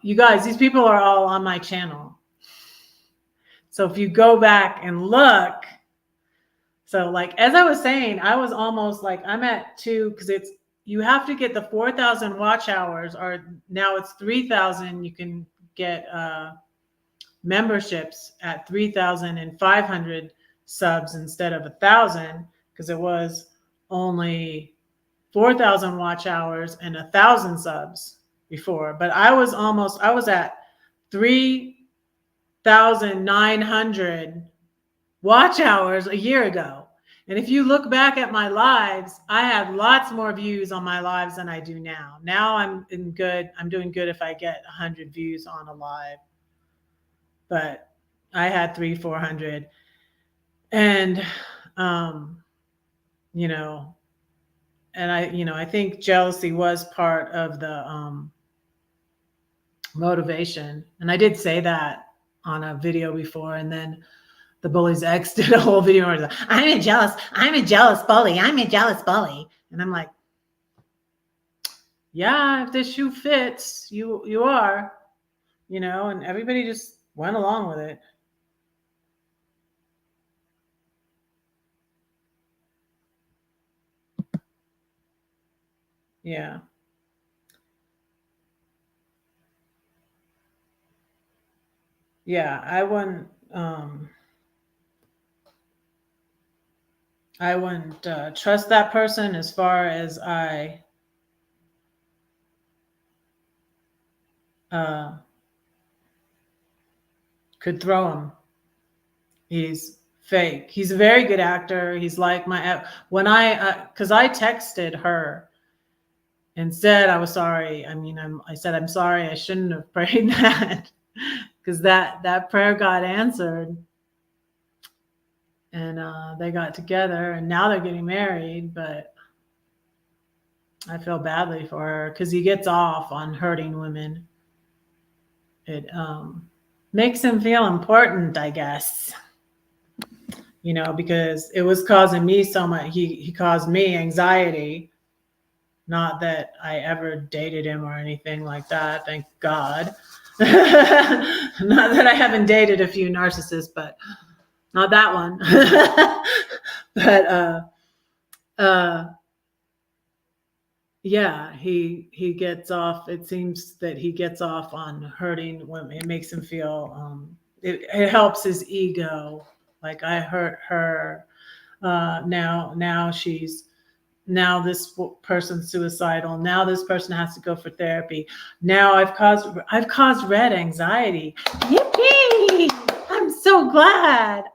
You guys, these people are all on my channel. So if you go back and look, so like, as I was saying, I was almost like, I'm at 2, because you have to get the 4,000 watch hours, or now it's 3,000. You can get memberships at 3,500 subs instead of 1,000, because it was only 4,000 watch hours and 1,000 subs before. But I was at 3,900 watch hours a year ago. And if you look back at my lives, I had lots more views on my lives than I do now. Now I'm doing good if I get 100 views on a live. But I had 300-400. And you know, and I think jealousy was part of the motivation. And I did say that on a video before, and then the bully's ex did a whole video where like, I'm a jealous bully. And I'm like, yeah, if this shoe fits, you are, and everybody just went along with it. Yeah. Yeah, I wouldn't trust that person as far as I could throw him. He's fake. He's a very good actor. He's like when because I texted her and said I was sorry. I said I'm sorry. I shouldn't have prayed that, because that prayer got answered, and they got together, and now they're getting married. But I feel badly for her because he gets off on hurting women. It makes him feel important, I guess. Because it was causing me so much. He caused me anxiety. Not that I ever dated him or anything like that, thank God. Not that I haven't dated a few narcissists, but not that one. But yeah, he gets off. It seems that he gets off on hurting women. It makes him feel. It helps his ego. Like I hurt her. Now this person's suicidal. Now this person has to go for therapy. Now I've caused Red anxiety. Yippee! I'm so glad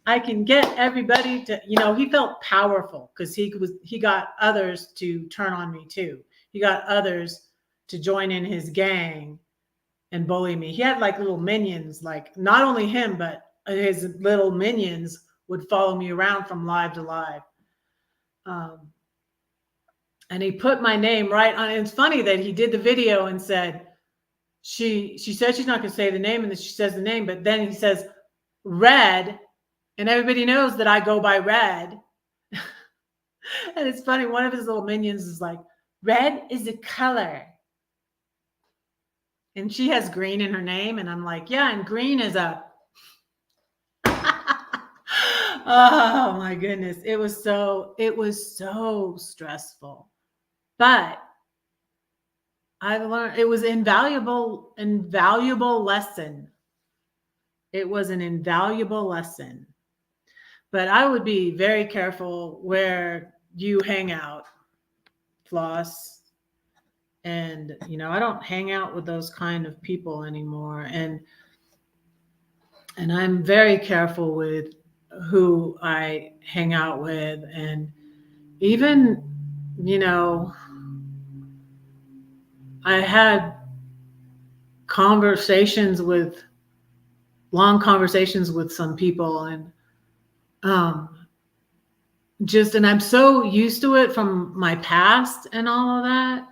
I can get everybody to, he felt powerful because he got others to turn on me too. He got others to join in his gang and bully me. He had like little minions, like not only him, but his little minions would follow me around from live to live. And he put my name right on. It's funny that he did the video and said, she said she's not going to say the name, and then she says the name, but then he says Red, and everybody knows that I go by Red. And it's funny, one of his little minions is like, red is a color. And she has green in her name, and I'm like, yeah, and green is a oh my goodness. It was so stressful. But I've learned it was invaluable lesson. It was an invaluable lesson. But I would be very careful where you hang out, Floss. And, I don't hang out with those kind of people anymore. And I'm very careful with who I hang out with. And even, I had long conversations with some people, and and I'm so used to it from my past and all of that.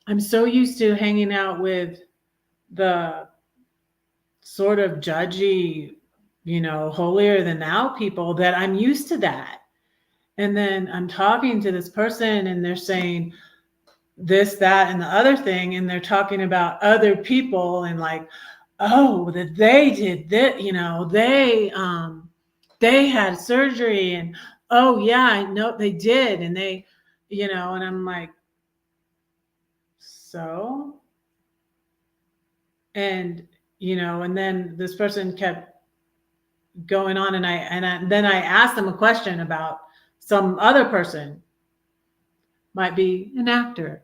I'm so used to hanging out with the sort of judgy, holier than thou people that I'm used to that. And then I'm talking to this person and they're saying this, that, and the other thing. And they're talking about other people and like, oh, that they did that, they had surgery, and oh yeah, I know they did. And they, and I'm like, so, and, and then this person kept going on, and then I asked them a question about some other person. Might be an actor.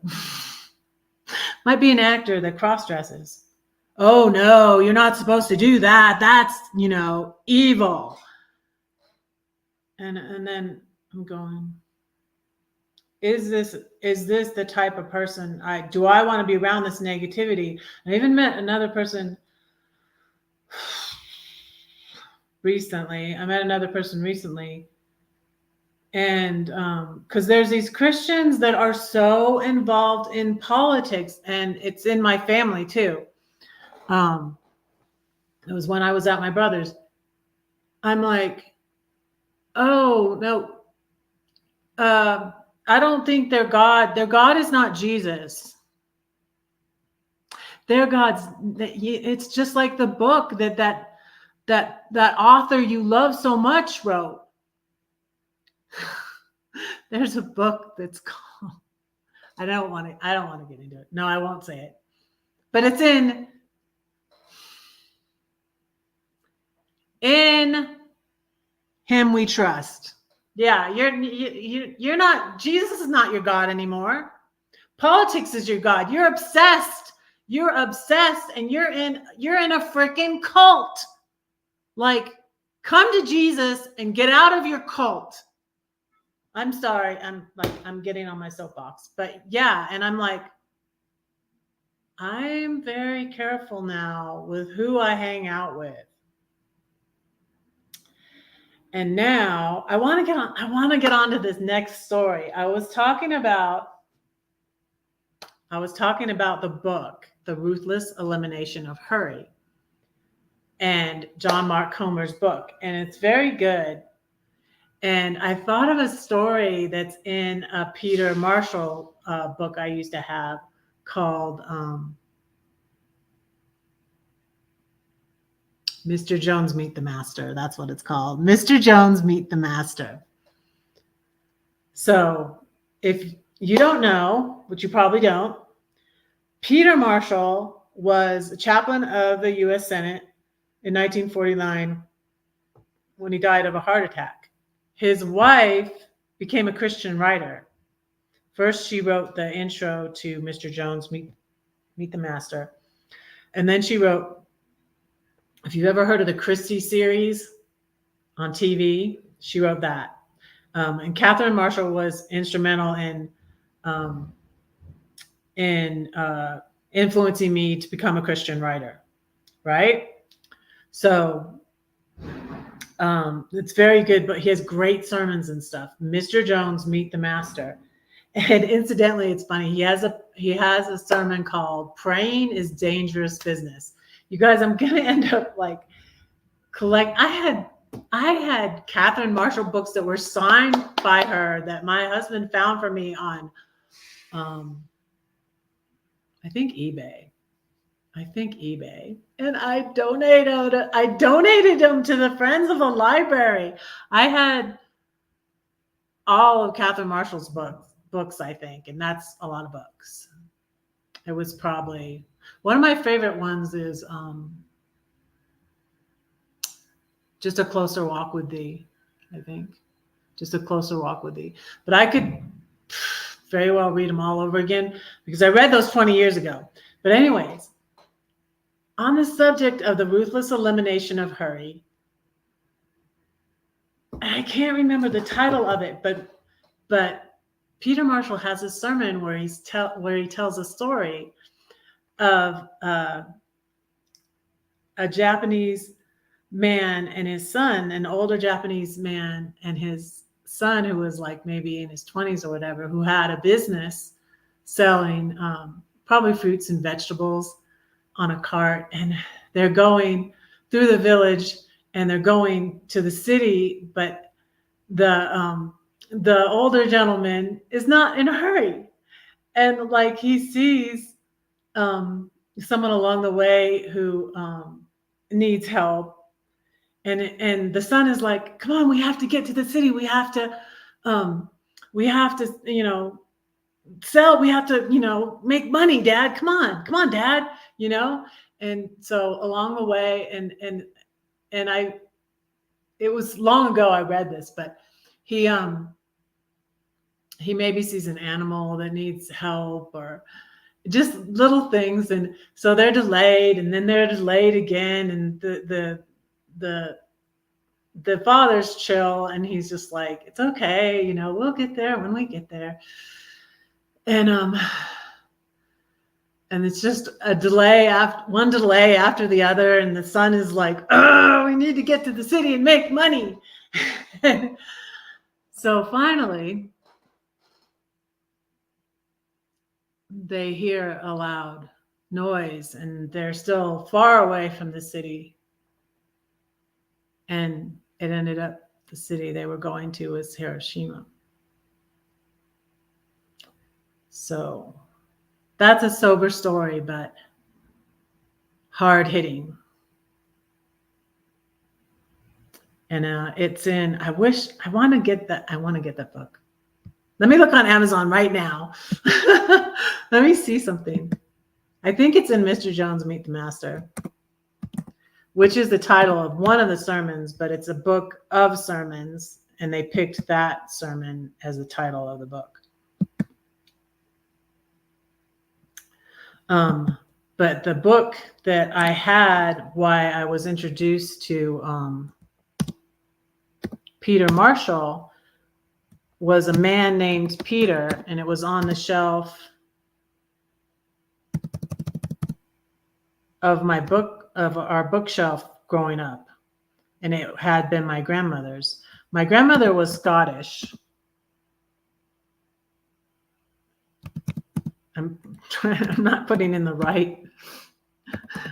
Might be an actor that cross-dresses. Oh no, you're not supposed to do that. That's, evil. And then I'm going, is this the type of person do I want to be around this negativity? I even met another person recently. And because there's these Christians that are so involved in politics, and it's in my family too. It was when I was at my brother's. I'm like, oh no, I don't think their God is not Jesus. Their God's, it's just like the book that author you love so much wrote. There's a book that's called, I don't want to get into it. No, I won't say it. But it's in Him We Trust. Yeah, you're not, Jesus is not your God anymore. Politics is your God. You're obsessed. And you're in a freaking cult. Like, come to Jesus and get out of your cult. I'm sorry. I'm getting on my soapbox, but yeah. And I'm like, I'm very careful now with who I hang out with. And now I want to get on to this next story. I was talking about I was talking about the book, The Ruthless Elimination of Hurry, and John Mark Comer's book, and it's very good. And I thought of a story that's in a Peter Marshall book I used to have called Mr. Jones Meet the Master. That's what it's called. Mr. Jones Meet the Master. So if you don't know, which you probably don't, Peter Marshall was a chaplain of the U.S. Senate in 1949 when he died of a heart attack. His wife became a Christian writer. First, she wrote the intro to Mr. Jones Meet the Master. And then she wrote, if you've ever heard of the Christie series on TV, she wrote that. And Catherine Marshall was instrumental in influencing me to become a Christian writer, right? So it's very good, but he has great sermons and stuff. Mr. Jones Meet the Master. And incidentally, it's funny. He has a sermon called "Praying is Dangerous Business." You guys, I'm gonna end up like I had Catherine Marshall books that were signed by her that my husband found for me on, I think eBay, and I donated them to the Friends of the Library. I had all of Catherine Marshall's books, I think, and that's a lot of books. It was probably one of my favorite ones is Just a Closer Walk with Thee, I think. Just a Closer Walk with Thee. But I could very well read them all over again because I read those 20 years ago. But anyways, on the subject of the ruthless elimination of hurry, I can't remember the title of it, but Peter Marshall has a sermon where he tells a story of a Japanese man and his son, an older Japanese man and his son who was like maybe in his 20s or whatever, who had a business selling probably fruits and vegetables on a cart, and they're going through the village and they're going to the city, but the older gentleman is not in a hurry, and like he sees someone along the way who needs help, and the son is like, come on, we have to get to the city, we have to sell, we have to make money, Dad, come on Dad, and so along the way, and it was long ago I read this, but he maybe sees an animal that needs help or just little things, and so they're delayed, and then they're delayed again, and the father's chill, and he's just like, it's okay, we'll get there when we get there, and it's just a delay after the other, and the son is like, oh, we need to get to the city and make money. So finally they hear a loud noise, and they're still far away from the city, and it ended up the city they were going to was Hiroshima. So that's a sober story, but hard hitting. And it's in, I want to get that book. Let me look on Amazon right now. Let me see something. I think it's in Mr. Jones Meet the Master, which is the title of one of the sermons, but it's a book of sermons, and they picked that sermon as the title of the book. But the book that I had, why I was introduced to Peter Marshall, was A Man Named Peter, and it was on the shelf of our bookshelf growing up, and it had been my grandmother's. My grandmother was Scottish. I'm not putting in the right.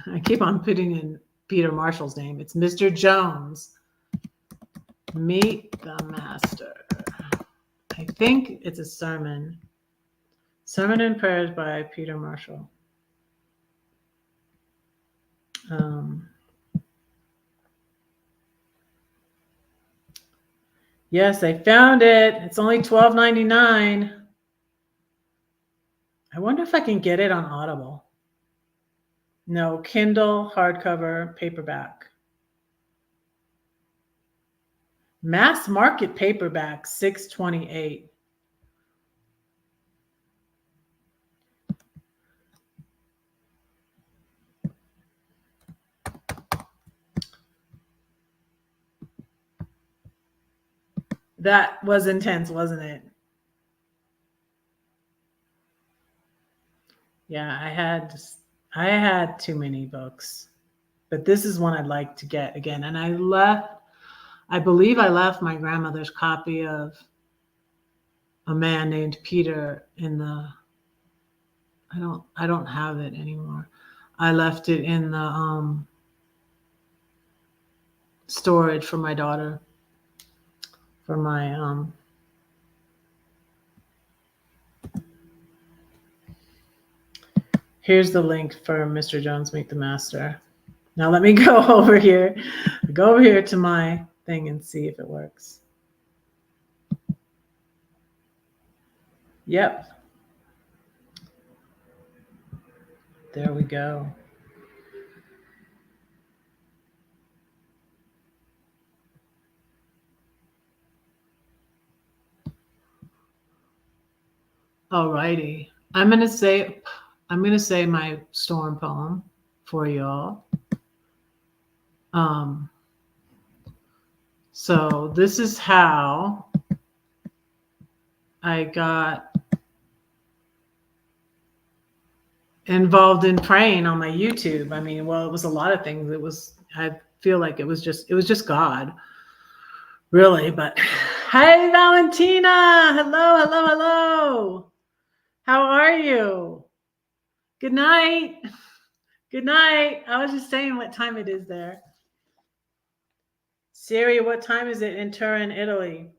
I keep on putting in Peter Marshall's name. It's Mr. Jones. Meet the Master. I think it's a sermon. Sermon and Prayers by Peter Marshall. Yes, I found it. It's only $12.99. I wonder if I can get it on Audible. No, Kindle, hardcover, paperback. Mass market paperback, $6.28. That was intense, wasn't it? Yeah, I had too many books, but this is one I'd like to get again. And I believe I left my grandmother's copy of A Man Named Peter in the, I don't have it anymore. I left it in the storage for my daughter, for my here's the link for Mr. Jones Meet the Master. Now let me go over here to my thing and see if it works. Yep. There we go. Alrighty. I'm gonna say my storm poem for y'all. So this is how I got involved in praying on my YouTube. I mean, well, it was a lot of things. I feel like it was just God, really. But hey, Valentina, hello. How are you? Good night. I was just saying what time it is there. Siri, what time is it in Turin, Italy?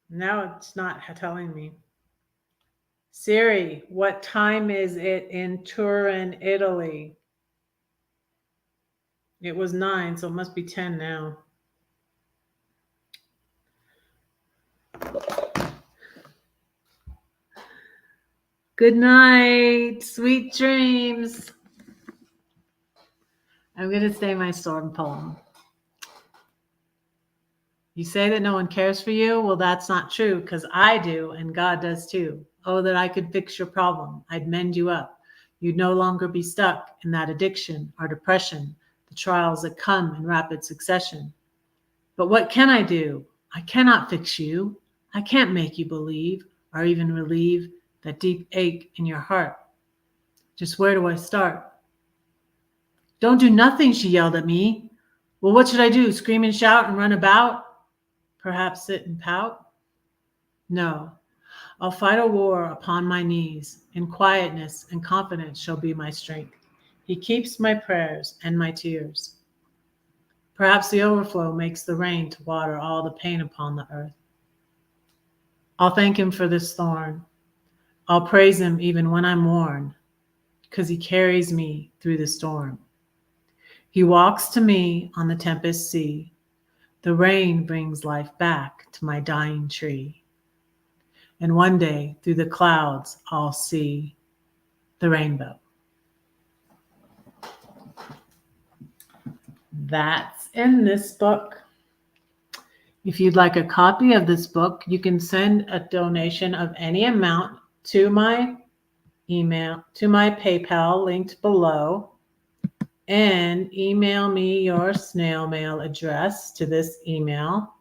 Now it's not telling me. Siri, what time is it in Turin, Italy? It was 9, so it must be 10 now. Good night. Sweet dreams. I'm going to say my storm poem. You say that no one cares for you? Well, that's not true, because I do, and God does too. Oh, that I could fix your problem. I'd mend you up. You'd no longer be stuck in that addiction or depression, the trials that come in rapid succession. But what can I do? I cannot fix you. I can't make you believe or even relieve that deep ache in your heart. Just where do I start? Don't do nothing, she yelled at me. Well, what should I do? Scream and shout and run about? Perhaps sit and pout? No, I'll fight a war upon my knees. In quietness and confidence shall be my strength. He keeps my prayers and my tears. Perhaps the overflow makes the rain to water all the pain upon the earth. I'll thank him for this thorn. I'll praise him even when I'm worn, because he carries me through the storm. He walks to me on the tempest sea. The rain brings life back to my dying tree. And one day through the clouds, I'll see the rainbow. That's in this book. If you'd like a copy of this book, you can send a donation of any amount to my email, to my PayPal linked below, and email me your snail mail address to this email,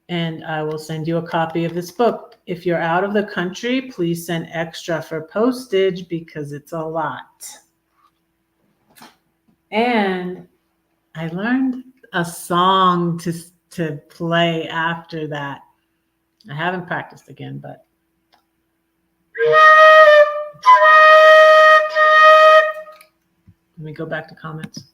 and I will send you a copy of this book. If you're out of the country, please send extra for postage because it's a lot. And I learned a song to play after that. I haven't practiced again, but let me go back to comments.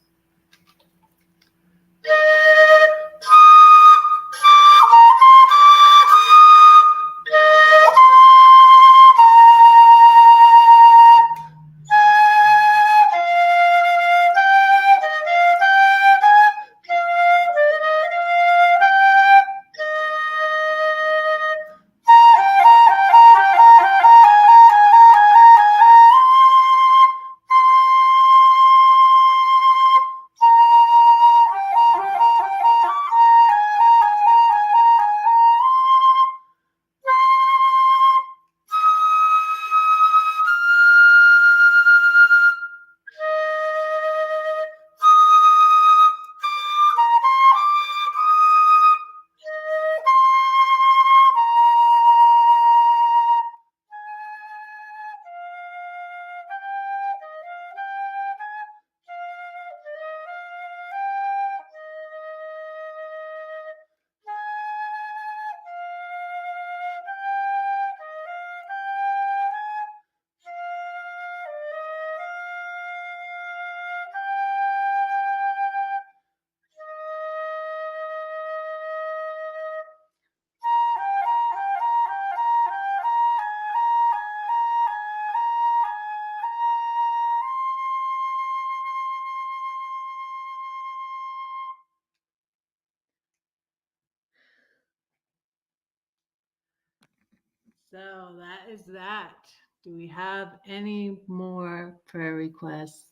So that is that. Do we have any more prayer requests?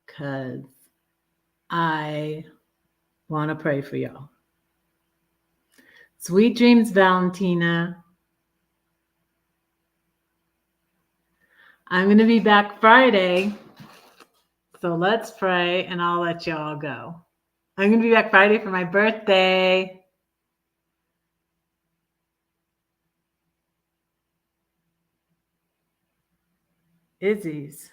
Because I want to pray for y'all. Sweet dreams, Valentina. I'm going to be back Friday. So let's pray and I'll let y'all go. I'm going to be back Friday for my birthday. Izzy's.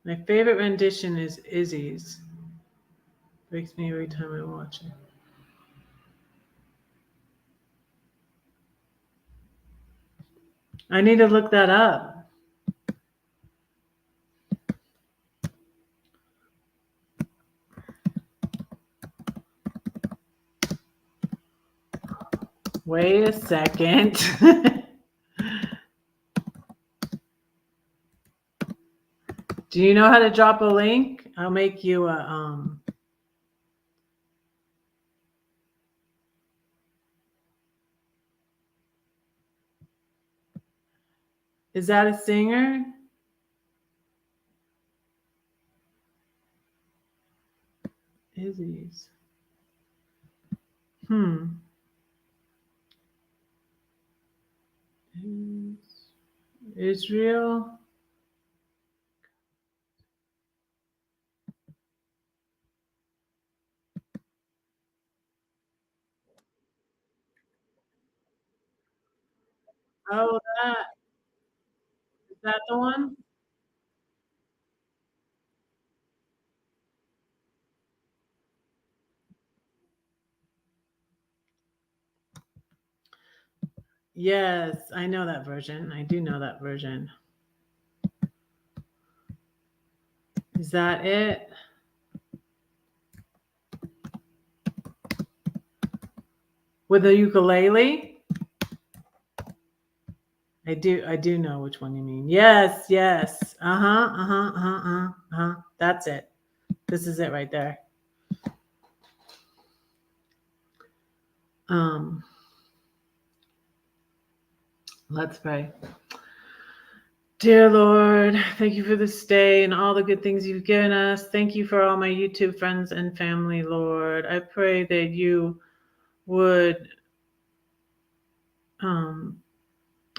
My favorite rendition is Izzy's. Breaks me every time I watch it. I need to look that up. Wait a second. Do you know how to drop a link? I'll make you a Is that a singer? Izzy's. Israel. Oh, is that the one? Yes, I know that version. I do know that version. Is that it? With a ukulele? I do know which one you mean. Yes. That's it. This is it right there. Let's pray. Dear Lord, thank you for this day and all the good things you've given us. Thank you for all my YouTube friends and family, Lord. I pray that you would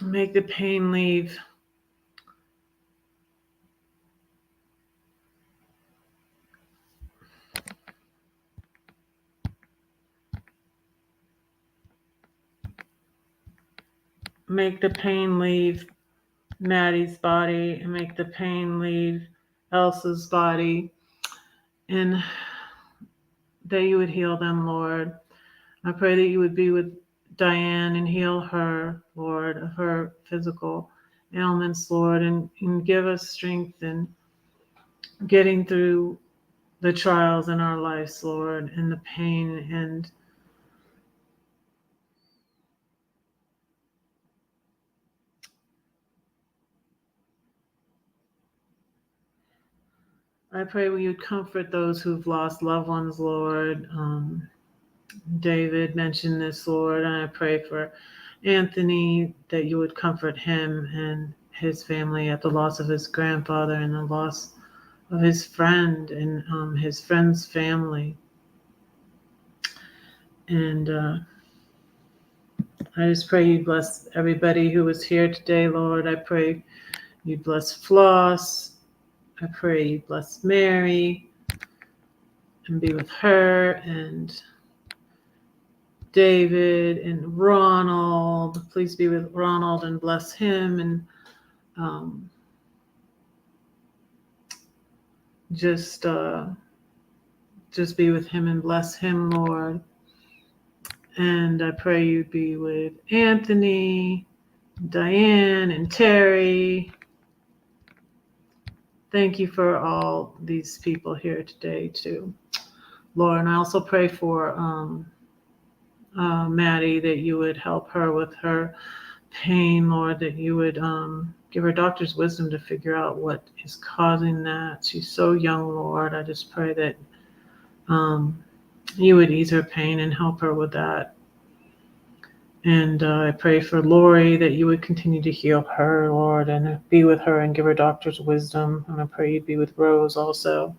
make the pain leave. Make the pain leave Maddie's body and make the pain leave Elsa's body, and that you would heal them, Lord. I pray that you would be with Diane and heal her, Lord, of her physical ailments, Lord, and give us strength in getting through the trials in our lives, Lord, and the pain. And I pray you would comfort those who've lost loved ones, Lord. David mentioned this, Lord, and I pray for Anthony that you would comfort him and his family at the loss of his grandfather and the loss of his friend and his friend's family. And I just pray you bless everybody who was here today, Lord. I pray you bless Floss. I pray you bless Mary and be with her and David and Ronald. Please be with Ronald and bless him, and just be with him and bless him, Lord. And I pray you be with Anthony, Diane, and Terry. Thank you for all these people here today too, Lord. And I also pray for Maddie, that you would help her with her pain, Lord, that you would give her doctor's wisdom to figure out what is causing that. She's so young, Lord. I just pray that you would ease her pain and help her with that. And I pray for Lori that you would continue to heal her, Lord, and be with her and give her doctor's wisdom. And I pray you'd be with Rose also.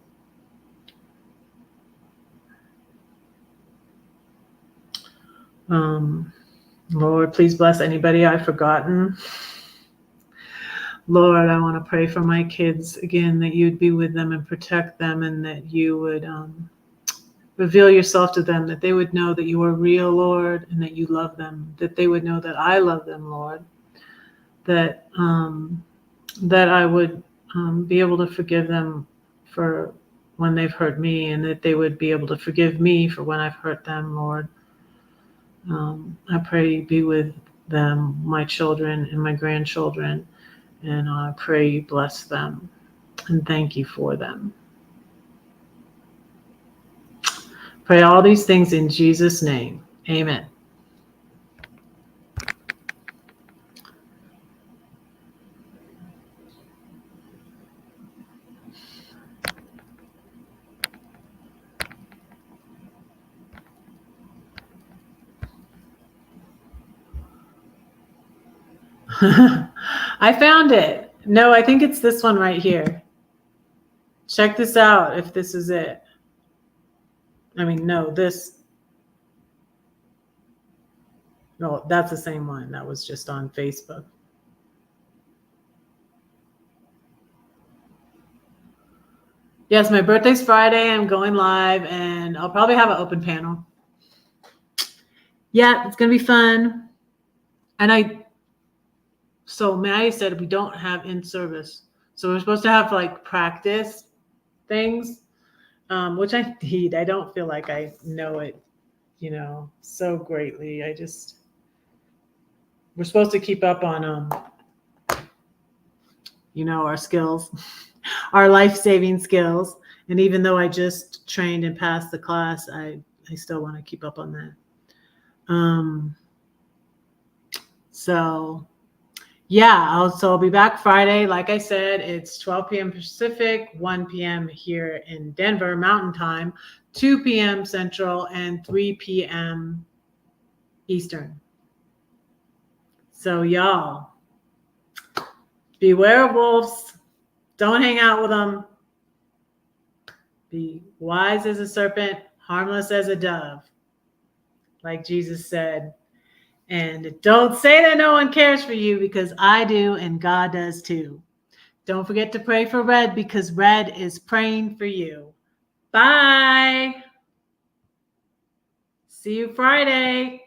Lord, please bless anybody I've forgotten. Lord, I want to pray for my kids again, that you'd be with them and protect them, and that you would reveal yourself to them, that they would know that you are real, Lord, and that you love them, that they would know that I love them, Lord, that I would be able to forgive them for when they've hurt me, and that they would be able to forgive me for when I've hurt them, Lord. I pray you be with them, my children and my grandchildren, and I pray you bless them and thank you for them. Pray all these things in Jesus' name. Amen. I found it. No, I think it's this one right here. Check this out if this is it. I mean, no, this. No, that's the same one. That was just on Facebook. Yes, my birthday's Friday. I'm going live, and I'll probably have an open panel. Yeah, it's going to be fun. And so Maddie said we don't have in-service. So we're supposed to have like practice things, which I need. I don't feel like I know it, so greatly. We're supposed to keep up on, our skills, our life-saving skills. And even though I just trained and passed the class, I still want to keep up on that. So yeah, I'll be back Friday. Like I said, it's 12 p.m. Pacific, 1 p.m. here in Denver Mountain Time, 2 p.m. Central, and 3 p.m. Eastern. So y'all, beware of wolves. Don't hang out with them. Be wise as a serpent, harmless as a dove, like Jesus said. And don't say that no one cares for you, because I do, and God does too. Don't forget to pray for Red, because Red is praying for you. Bye. See you Friday.